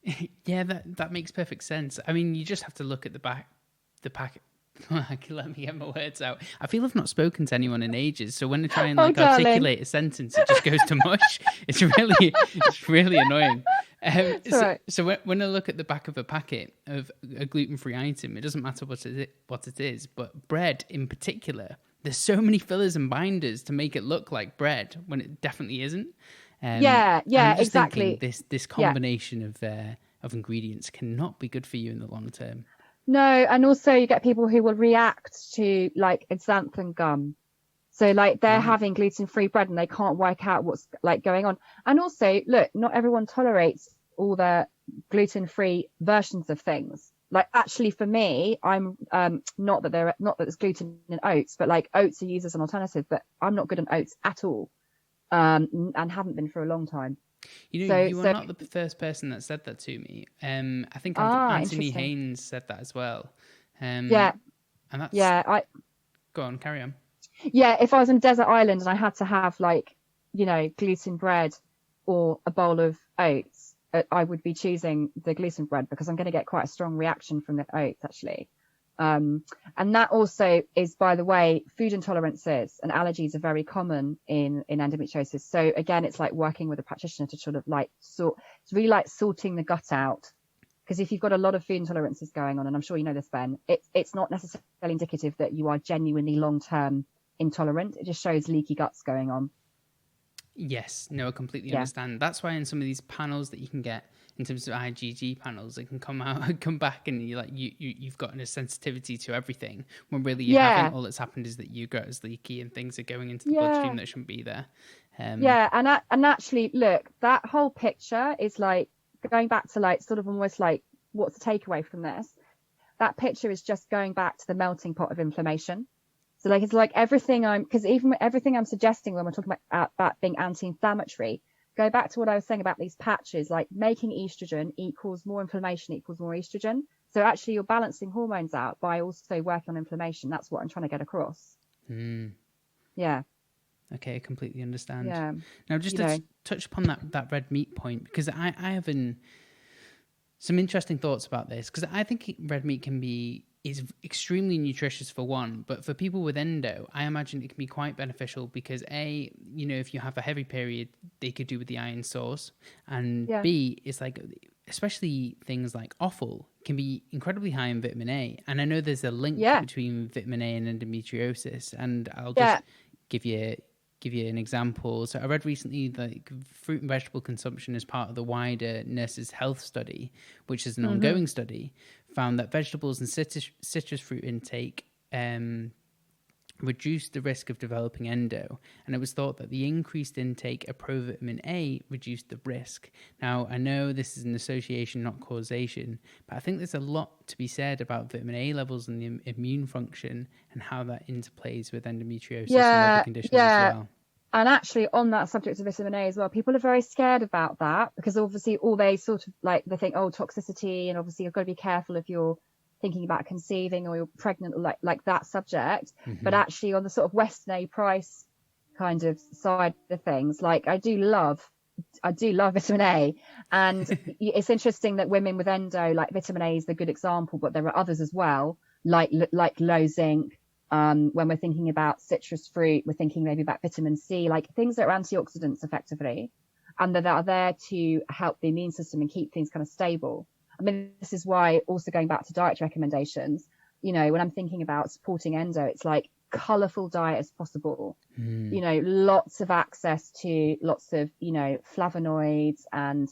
Yeah, that makes perfect sense. I mean, you just have to look at the packet. Let me get my words out. I feel I've not spoken to anyone in ages, so when I try and
Oh,
like
darling.
articulate a sentence, it just goes to mush. It's really annoying.
Right.
So when I look at the back of a packet of a gluten-free item, it doesn't matter what it is, but bread in particular, there's so many fillers and binders to make it look like bread when it definitely isn't.
Yeah,
I'm just
exactly.
thinking this combination of ingredients cannot be good for you in the long term.
No, and also you get people who will react to like xanthan gum. So like they're having gluten-free bread and they can't work out what's like going on. And also, look, not everyone tolerates all the gluten-free versions of things. Like, actually, for me, I'm not that there's gluten in oats, but like oats are used as an alternative. But I'm not good on oats at all, and haven't been for a long time.
You know,
So
you are not the first person that said that to me. I think Anthony
interesting.
Haynes said that as well.
Yeah,
And that's
yeah.
Go on, carry on.
Yeah, if I was on a desert island and I had to have like, gluten bread or a bowl of oats, I would be choosing the gluten bread because I'm going to get quite a strong reaction from the oats actually. And that also is, by the way, food intolerances and allergies are very common in endometriosis. So again, it's like working with a practitioner to sort of like it's really like sorting the gut out. Because if you've got a lot of food intolerances going on, and I'm sure you know this, Ben, it's not necessarily indicative that you are genuinely long-term intolerant. It just shows leaky guts going on.
Yes, no, I completely understand. That's why in some of these panels that you can get in terms of IgG panels, it can come back, and you've got a sensitivity to everything. When really you haven't. All that's happened is that your gut is leaky and things are going into the bloodstream that shouldn't be there.
And actually, look, that whole picture is like going back to like sort of almost like what's the takeaway from this? That picture is just going back to the melting pot of inflammation. So like it's like everything I'm suggesting when we're talking about being anti-inflammatory, go back to what I was saying about these patches, like making estrogen equals more inflammation equals more estrogen. So actually you're balancing hormones out by also working on inflammation. That's what I'm trying to get across. Yeah.
Okay, I completely understand.
Yeah.
Now, just to touch upon that red meat point, because I have some interesting thoughts about this, because I think red meat is extremely nutritious for one, but for people with endo, I imagine it can be quite beneficial because if you have a heavy period, they could do with the iron source, and B, it's like, especially things like offal can be incredibly high in vitamin A, and I know there's a link between vitamin A and endometriosis, and I'll just give you an example. So I read recently that fruit and vegetable consumption as part of the wider Nurses' Health Study, which is an ongoing study, found that vegetables and citrus fruit intake reduced the risk of developing endo, and it was thought that the increased intake of provitamin A reduced the risk. Now, I know this is an association, not causation, but I think there's a lot to be said about vitamin A levels and the immune function and how that interplays with endometriosis and other conditions as well.
And actually, on that subject of vitamin A as well, people are very scared about that because obviously all they sort of like, they think, toxicity, and obviously you've got to be careful if you're thinking about conceiving or you're pregnant, or like that subject. But actually on the sort of Western A price kind of side of things, like I do love vitamin A, and it's interesting that women with endo, like vitamin A is the good example, but there are others as well, like low zinc. When we're thinking about citrus fruit, we're thinking maybe about vitamin C, like things that are antioxidants effectively, and that are there to help the immune system and keep things kind of stable. I mean, this is why, also going back to diet recommendations, when I'm thinking about supporting endo, it's like colourful diet as possible. Lots of access to lots of, flavonoids and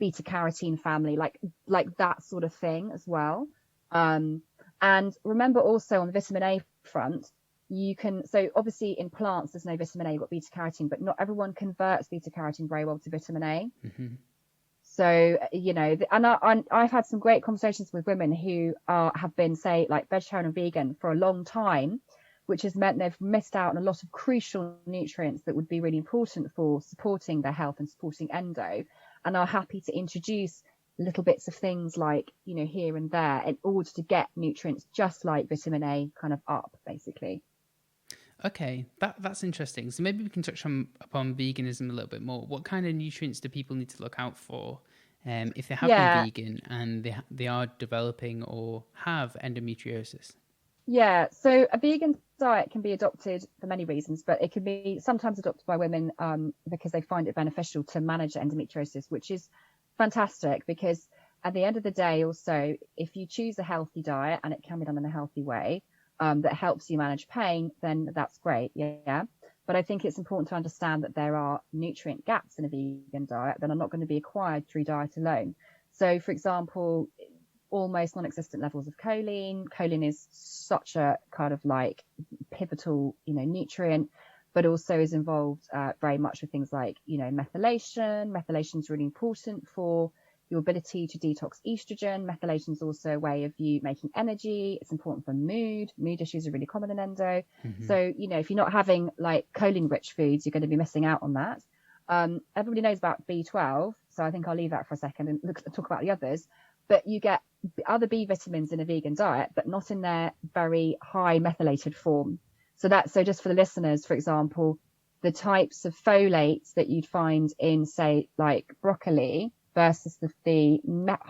beta carotene family, like that sort of thing as well. And remember also on the vitamin A front, you can, so obviously in plants there's no vitamin A, you've got beta carotene, but not everyone converts beta carotene very well to vitamin A. So, and I've had some great conversations with women who have been, say, like vegetarian and vegan for a long time, which has meant they've missed out on a lot of crucial nutrients that would be really important for supporting their health and supporting endo, and are happy to introduce little bits of things like, here and there in order to get nutrients just like vitamin A kind of up, basically.
Okay, that's interesting. So maybe we can touch upon veganism a little bit more. What kind of nutrients do people need to look out for if they have been vegan and they are developing or have endometriosis?
Yeah, so a vegan diet can be adopted for many reasons, but it can be sometimes adopted by women because they find it beneficial to manage endometriosis, which is fantastic, because at the end of the day, also, if you choose a healthy diet, and it can be done in a healthy way, that helps you manage pain, then that's great. Yeah. But I think it's important to understand that there are nutrient gaps in a vegan diet that are not going to be acquired through diet alone. So, for example, almost non-existent levels of choline. Choline is such a kind of like pivotal, nutrient, but also is involved very much with things like, methylation. Methylation is really important for your ability to detox estrogen. Methylation is also a way of you making energy. It's important for mood. Mood issues are really common in endo. So, if you're not having like choline rich foods, you're going to be missing out on that. Everybody knows about B12. So I think I'll leave that for a second and talk about the others. But you get other B vitamins in a vegan diet, but not in their very high methylated form. So just for the listeners, for example, the types of folates that you'd find in, say, like broccoli versus the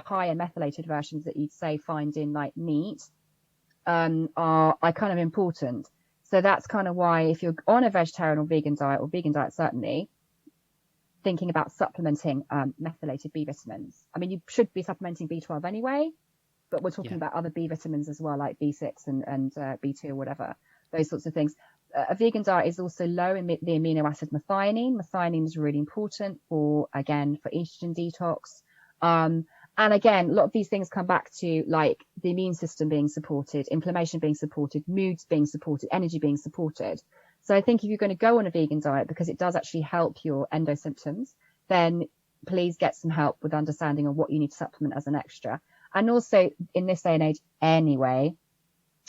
higher methylated versions that you'd say find in like meat are kind of important. So that's kind of why if you're on a vegetarian or vegan diet certainly, thinking about supplementing methylated B vitamins. I mean, you should be supplementing B12 anyway, but we're talking about other B vitamins as well, like B6 and B2 or whatever, those sorts of things. A vegan diet is also low in the amino acid methionine. Methionine is really important for estrogen detox. And again, a lot of these things come back to like the immune system being supported, inflammation being supported, moods being supported, energy being supported. So I think if you're going to go on a vegan diet, because it does actually help your endo symptoms, then please get some help with understanding of what you need to supplement as an extra. And also in this day and age anyway,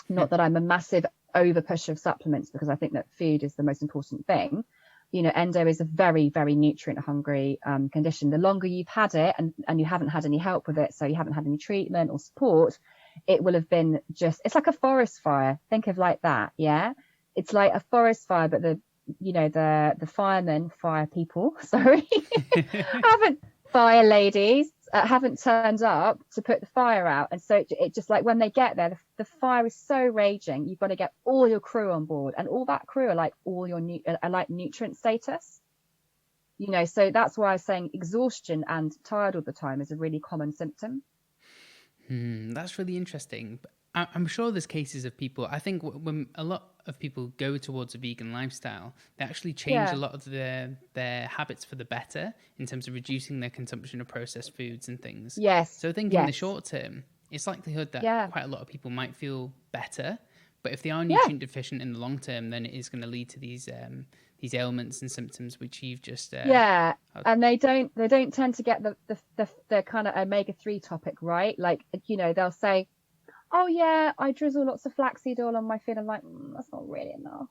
not that I'm a massive over push of supplements, because I think that food is the most important thing. Endo is a very, very nutrient hungry condition. The longer you've had it and you haven't had any help with it, so you haven't had any treatment or support, it will have been it's like a forest fire. Think of like that. Yeah. It's like a forest fire, but the fire people, sorry, fire ladies haven't turned up to put the fire out. And so it just like when they get there, the fire is so raging, you've got to get all your crew on board, and all that crew are like all your nutrient status, so that's why I was saying exhaustion and tired all the time is a really common symptom.
That's really interesting. I'm sure there's cases of people, I think when a lot of people go towards a vegan lifestyle, they actually change a lot of their habits for the better in terms of reducing their consumption of processed foods and things.
Yes.
So I think in the short term, it's likelihood that quite a lot of people might feel better. But if they are nutrient deficient in the long term, then it is going to lead to these ailments and symptoms which you've just
and they don't tend to get the kind of omega-3 topic right. Like they'll say, oh yeah, I drizzle lots of flaxseed oil on my feet. I'm like, that's not really enough.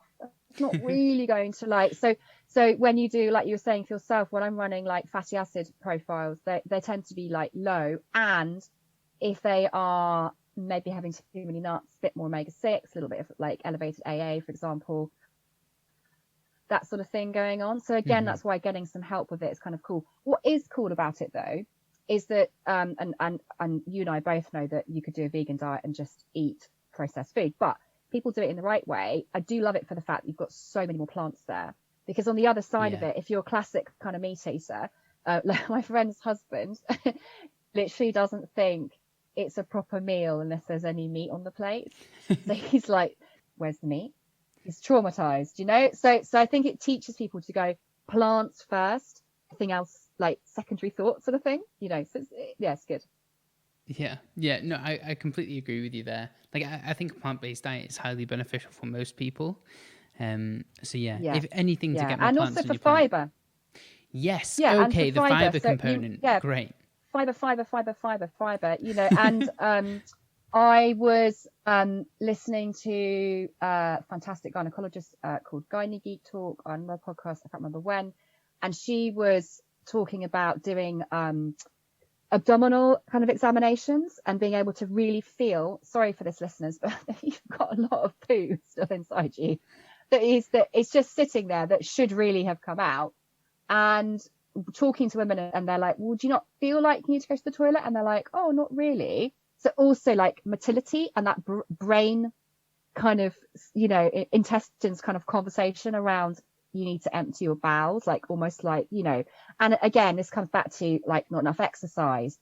It's not really going to like. So when you do, like you were saying for yourself, when I'm running like fatty acid profiles, they tend to be like low. And if they are maybe having too many nuts, a bit more omega-6, a little bit of like elevated AA, for example, that sort of thing going on. So again, that's why getting some help with it is kind of cool. What is cool about it though, is that and you and I both know that you could do a vegan diet and just eat processed food, but people do it in the right way. I do love it for the fact that you've got so many more plants there, because on the other side of it, if you're a classic kind of meat eater, like my friend's husband literally doesn't think it's a proper meal unless there's any meat on the plate. So he's like, where's the meat? He's traumatized, so I think it teaches people to go plants first, everything else like secondary thought sort of thing, so it's good.
Yeah. No, I completely agree with you there. Like, I think a plant-based diet is highly beneficial for most people. So yeah, if
Yes.
anything to
Yeah.
get more
And
plants
also
on
for
your plate.
fiber.
Yes.
Yeah. And for
Okay. The
fiber.
fiber
So
component. Great.
fiber, and I was listening to a fantastic gynecologist called Gynae Geek Talk on my podcast. I can't remember when. And she was talking about doing abdominal kind of examinations and being able to really feel, sorry for this listeners, but you've got a lot of poo still inside you that it's just sitting there that should really have come out. And talking to women, and they're like, well, do you not feel like you need to go to the toilet? And they're like, oh, not really. So also like motility and that brain kind of, intestines kind of conversation around you need to empty your bowels, like almost like, and again, this comes back to like not enough exercise,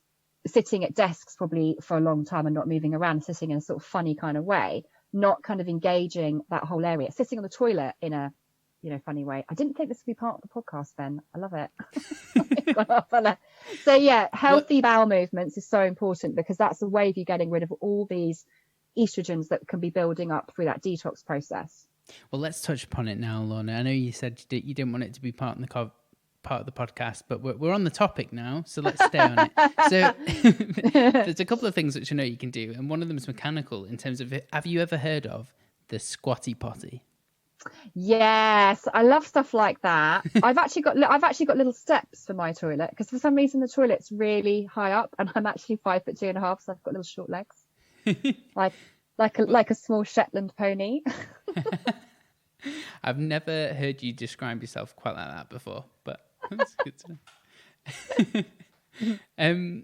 sitting at desks probably for a long time and not moving around, sitting in a sort of funny kind of way, not kind of engaging that whole area, sitting on the toilet in a, funny way. I didn't think this would be part of the podcast, Ben. I love it. So yeah, healthy bowel movements is so important because that's a way of you getting rid of all these estrogens that can be building up through that detox process.
Well, let's touch upon it now, Lorna. I know you said you didn't want it to be part of the podcast, but we're on the topic now, so let's stay on it. So there's a couple of things which I know you can do, and one of them is mechanical in terms of, have you ever heard of the squatty potty?
Yes, I love stuff like that. I've actually got little steps for my toilet because for some reason the toilet's really high up, and I'm actually 5'2.5", so I've got little short legs, like a small Shetland pony.
I've never heard you describe yourself quite like that before, but that's good to know.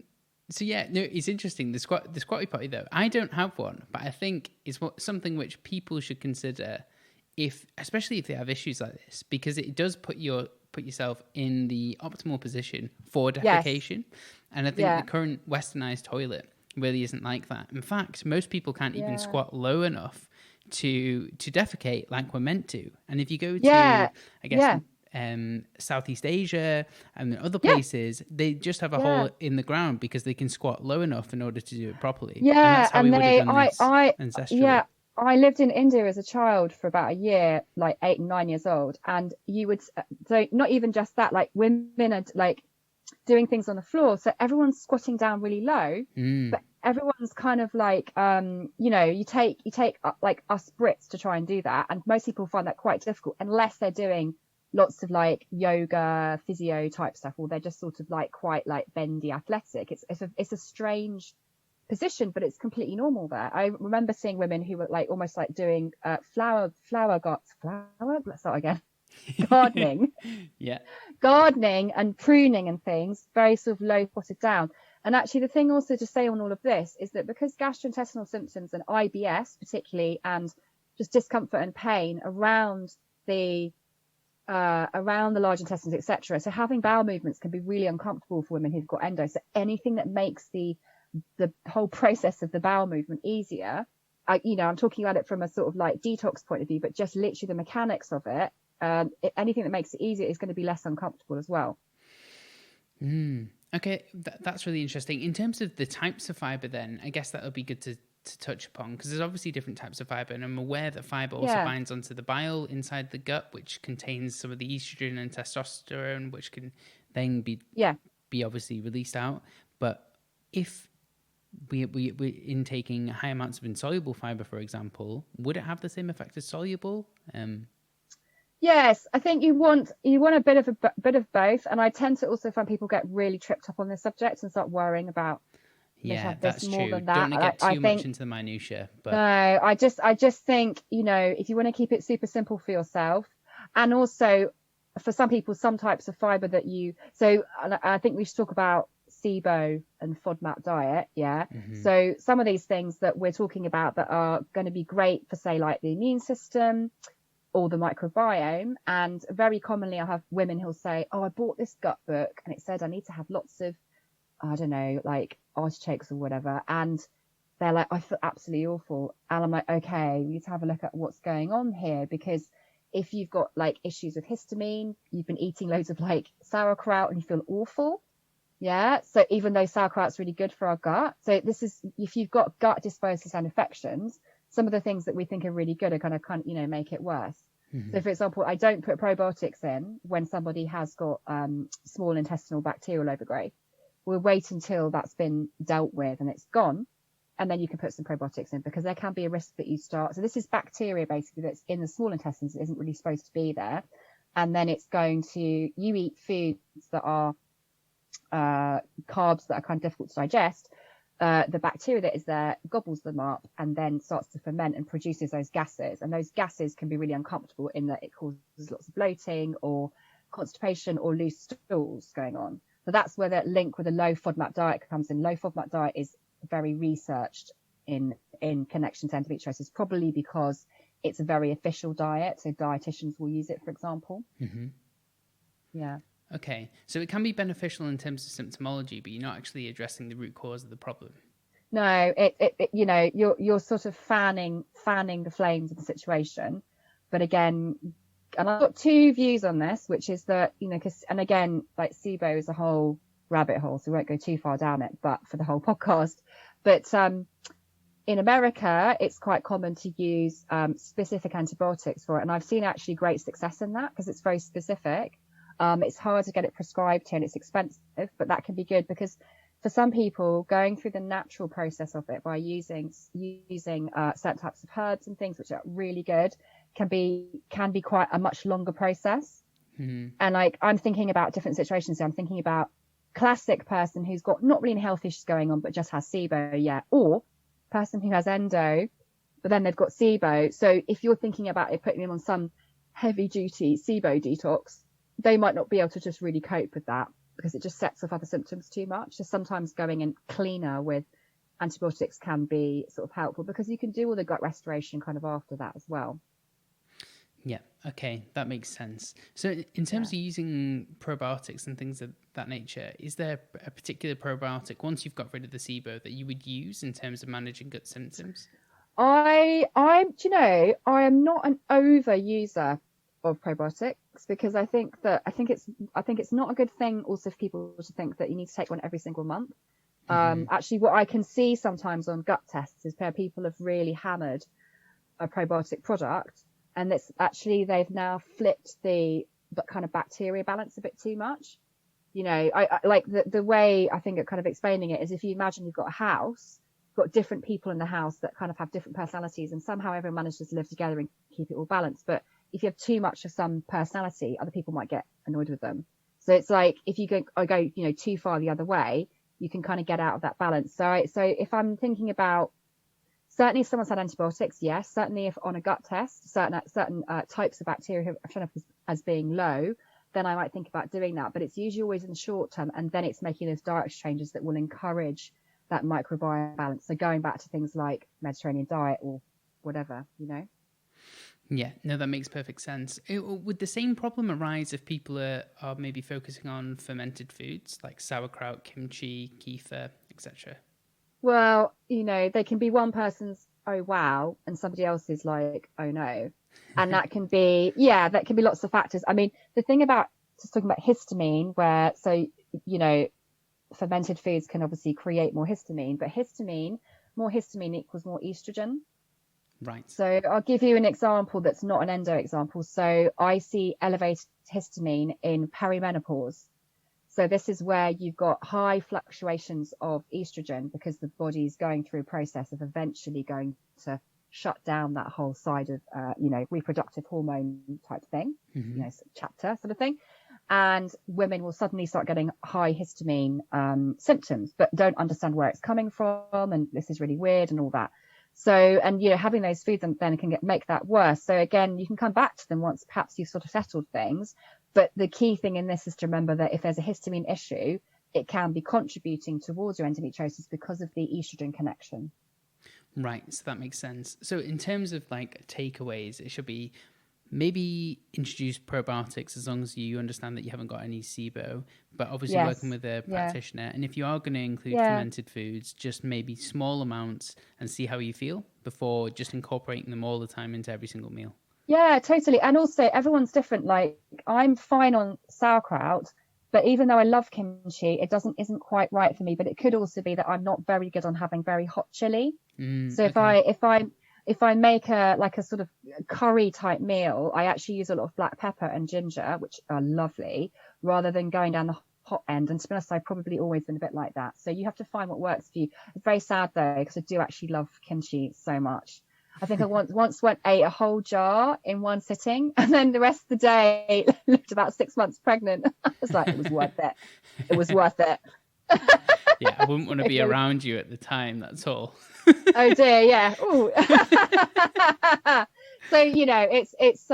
So yeah, no, it's interesting. The squatty potty though, I don't have one, but I think it's something which people should consider, especially if they have issues like this, because it does put yourself in the optimal position for defecation. Yes. And I think the current westernized toilet really isn't like that. In fact, most people can't even squat low enough to defecate like we're meant to. And if you go to Southeast Asia and other places, they just have a hole in the ground because they can squat low enough in order to do it properly.
Yeah,
and that's how we would have done this ancestrally.
Yeah, I lived in India as a child for about a year, like 8 and 9 years old, and you would, so not even just that, like women are like doing things on the floor, so everyone's squatting down really low, but everyone's kind of like, you take like us Brits to try and do that, and most people find that quite difficult unless they're doing lots of like yoga, physio type stuff, or they're just sort of like quite like bendy athletic. It's a strange position, but it's completely normal there. I remember seeing women who were like almost like doing gardening. Gardening and pruning and things, very sort of low squatted down. And actually the thing also to say on all of this is that because gastrointestinal symptoms and IBS particularly, and just discomfort and pain around the large intestines, etc., so having bowel movements can be really uncomfortable for women who've got endo. So anything that makes the whole process of the bowel movement easier, I'm talking about it from a sort of like detox point of view, but just literally the mechanics of it, anything that makes it easier is going to be less uncomfortable as well.
Okay, that's really interesting. In terms of the types of fiber then, I guess that would be good to touch upon, because there's obviously different types of fiber, and I'm aware that fiber also binds onto the bile inside the gut, which contains some of the estrogen and testosterone, which can then be obviously released out. But if we're intaking high amounts of insoluble fiber, for example, would it have the same effect as soluble?
Yes, I think you want a bit of both, and I tend to also find people get really tripped up on this subject and start worrying about.
Yeah, that's true. Don't want to get too much into the minutiae. But
no, I just think, if you want to keep it super simple for yourself, and also for some people, some types of fiber so I think we should talk about Sibo and Fodmap diet. Yeah. Mm-hmm. So some of these things that we're talking about that are going to be great for, say, like the immune system or the microbiome. And very commonly I have women who'll say, oh, I bought this gut book and it said I need to have lots of, I don't know, like artichokes or whatever. And they're like, I feel absolutely awful. And I'm like, okay, we need to have a look at what's going on here, because if you've got like issues with histamine, you've been eating loads of like sauerkraut and you feel awful, Yeah. So even though sauerkraut's really good for our gut, so this is, if you've got gut dysbiosis and infections, some of the things that we think are really good are going to make it worse. So for example, I don't put probiotics in when somebody has got small intestinal bacterial overgrowth. We'll wait until that's been dealt with and it's gone, and then you can put some probiotics in, because there can be a risk that you start. So this is bacteria basically that's in the small intestines that isn't really supposed to be there. And then it's going to, you eat foods that are carbs that are kind of difficult to digest. The bacteria that is there gobbles them up and then starts to ferment and produces those gases. And those gases can be really uncomfortable in that it causes lots of bloating or constipation or loose stools going on. So that's where that link with a low Fodmap diet comes in. Low Fodmap diet is very researched in connection to endometriosis, probably because it's a very official diet. So dietitians will use it, for example. Yeah.
Okay, so it can be beneficial in terms of symptomology, but you're not actually addressing the root cause of the problem.
No, you're sort of fanning the flames of the situation. But again, and I've got two views on this, which is that, and again, like Sibo is a whole rabbit hole, so we won't go too far down it, but for the whole podcast. But in America, it's quite common to use specific antibiotics for it. And I've seen actually great success in that because it's very specific. It's hard to get it prescribed here and it's expensive, but that can be good because for some people, going through the natural process of it by using certain types of herbs and things which are really good can be quite a much longer process. And like, I'm thinking about different situations. So I'm thinking about classic person who's got not really any health issues going on, but just has Sibo, or person who has endo, but then they've got Sibo. So if you're thinking about it, putting them on some heavy duty Sibo detox, they might not be able to just really cope with that because it just sets off other symptoms too much. So sometimes going in cleaner with antibiotics can be sort of helpful because you can do all the gut restoration kind of after that as well.
Yeah, okay, that makes sense. So in terms of using probiotics and things of that nature, is there a particular probiotic, once you've got rid of the Sibo, that you would use in terms of managing gut symptoms?
I am not an over user of probiotics because I think it's not a good thing also for people to think that you need to take one every single month. Actually, what I can see sometimes on gut tests is where people have really hammered a probiotic product, and it's actually they've now flipped the kind of bacteria balance a bit too much. I like the way I think of kind of explaining it is, if you imagine you've got a house, you've got different people in the house that kind of have different personalities, and somehow everyone manages to live together and keep it all balanced. But if you have too much of some personality, other people might get annoyed with them. So it's like if you go too far the other way, you can kind of get out of that balance. So if I'm thinking about, certainly if someone's had antibiotics, yes. Certainly if on a gut test, certain types of bacteria have shown up as being low, then I might think about doing that. But it's usually always in the short term, and then it's making those diet changes that will encourage that microbiome balance. So going back to things like Mediterranean diet or whatever,
Yeah, no, that makes perfect sense. Would the same problem arise if people are maybe focusing on fermented foods like sauerkraut, kimchi, kefir, etc.?
Well, they can be one person's oh wow and somebody else's like oh no, and that can be lots of factors. I mean, the thing about just talking about histamine, where fermented foods can obviously create more histamine, but more histamine equals more estrogen.
Right.
So I'll give you an example that's not an endo example. So I see elevated histamine in perimenopause. So this is where you've got high fluctuations of estrogen because the body's going through a process of eventually going to shut down that whole side of, reproductive hormone type thing, chapter sort of thing. And women will suddenly start getting high histamine symptoms, but don't understand where it's coming from. And this is really weird and all that. So, and, having those foods then can make that worse. So again, you can come back to them once perhaps you've sort of settled things. But the key thing in this is to remember that if there's a histamine issue, it can be contributing towards your endometriosis because of the estrogen connection.
Right. So that makes sense. So in terms of like takeaways, it should be maybe introduce probiotics as long as you understand that you haven't got any Sibo, but obviously working with a practitioner. And if you are going to include fermented foods, just maybe small amounts and see how you feel before just incorporating them all the time into every single meal.
Yeah, totally. And also everyone's different. Like I'm fine on sauerkraut But even though I love kimchi, it isn't quite right for me. But it could also be that I'm not very good on having very hot chili. So if I make a sort of curry type meal, I actually use a lot of black pepper and ginger, which are lovely, rather than going down the hot end. And to be honest, I've probably always been a bit like that. So you have to find what works for you. It's very sad though, because I do actually love kimchi so much. I think I once ate a whole jar in one sitting, and then the rest of the day lived about 6 months pregnant. I was like, it was worth it. It was worth it.
Yeah, I wouldn't want to be around you at the time, that's all.
Oh dear, yeah. Ooh. So, it's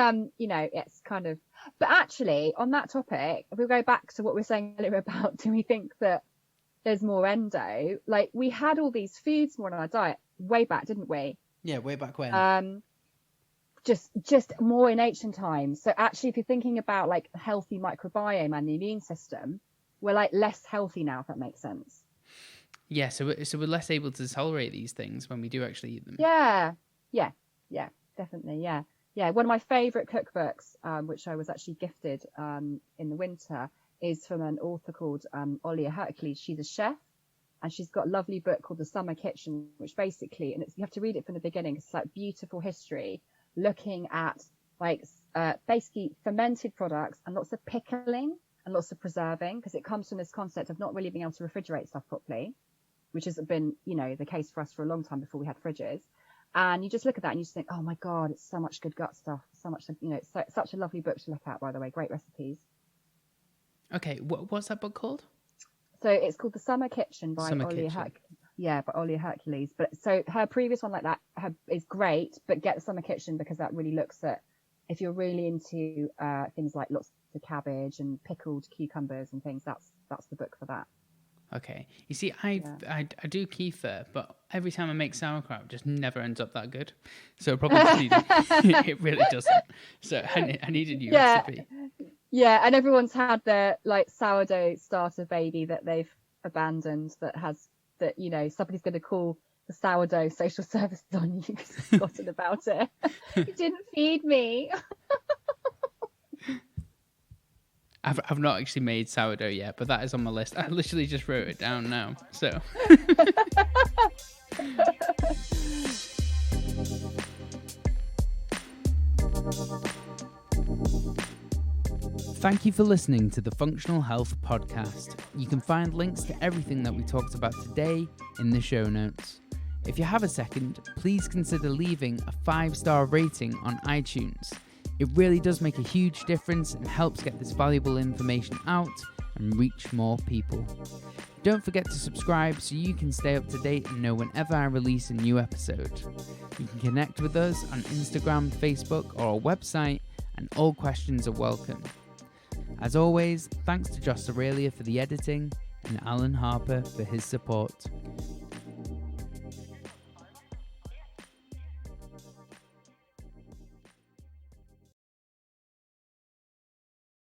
kind of, but actually on that topic, if we go back to what we were saying earlier about, do we think that there's more endo? Like, we had all these foods more on our diet way back, didn't we?
Yeah, way back when.
Just more in ancient times. So actually, if you're thinking about like healthy microbiome and the immune system, we're like less healthy now, if that makes sense.
Yeah, so we're less able to tolerate these things when we do actually eat them.
Yeah, definitely, yeah. One of my favourite cookbooks, which I was actually gifted in the winter, is from an author called Olia Hercules. She's a chef, and she's got a lovely book called The Summer Kitchen, which basically, and you have to read it from the beginning. It's like beautiful history, looking at like basically fermented products and lots of pickling and lots of preserving, because it comes from this concept of not really being able to refrigerate stuff properly, which has been, the case for us for a long time before we had fridges. And you just look at that and you just think, oh my God, it's so much good gut stuff. So much, it's such a lovely book to look at, by the way. Great recipes.
Okay, what's that book called?
So it's called The Summer Kitchen by Olia Hercules. But so her previous one like that is great, but get The Summer Kitchen because that really looks at, if you're really into things like lots of cabbage and pickled cucumbers and things, that's the book for that.
Okay. You see, I do kefir, but every time I make sauerkraut, it just never ends up that good. So probably it really doesn't. So I need a new recipe.
Yeah, and everyone's had their like sourdough starter baby that they've abandoned that somebody's going to call the sourdough social services on you because you've forgotten about it. You didn't feed me.
I've not actually made sourdough yet, but that is on my list. I literally just wrote it down now. So. Thank you for listening to the Functional Health Podcast. You can find links to everything that we talked about today in the show notes. If you have a second, please consider leaving a 5-star rating on iTunes. It really does make a huge difference and helps get this valuable information out and reach more people. Don't forget to subscribe so you can stay up to date and know whenever I release a new episode. You can connect with us on Instagram, Facebook, or our website, and all questions are welcome. As always, thanks to Joss Aurelia for the editing and Alan Harper for his support.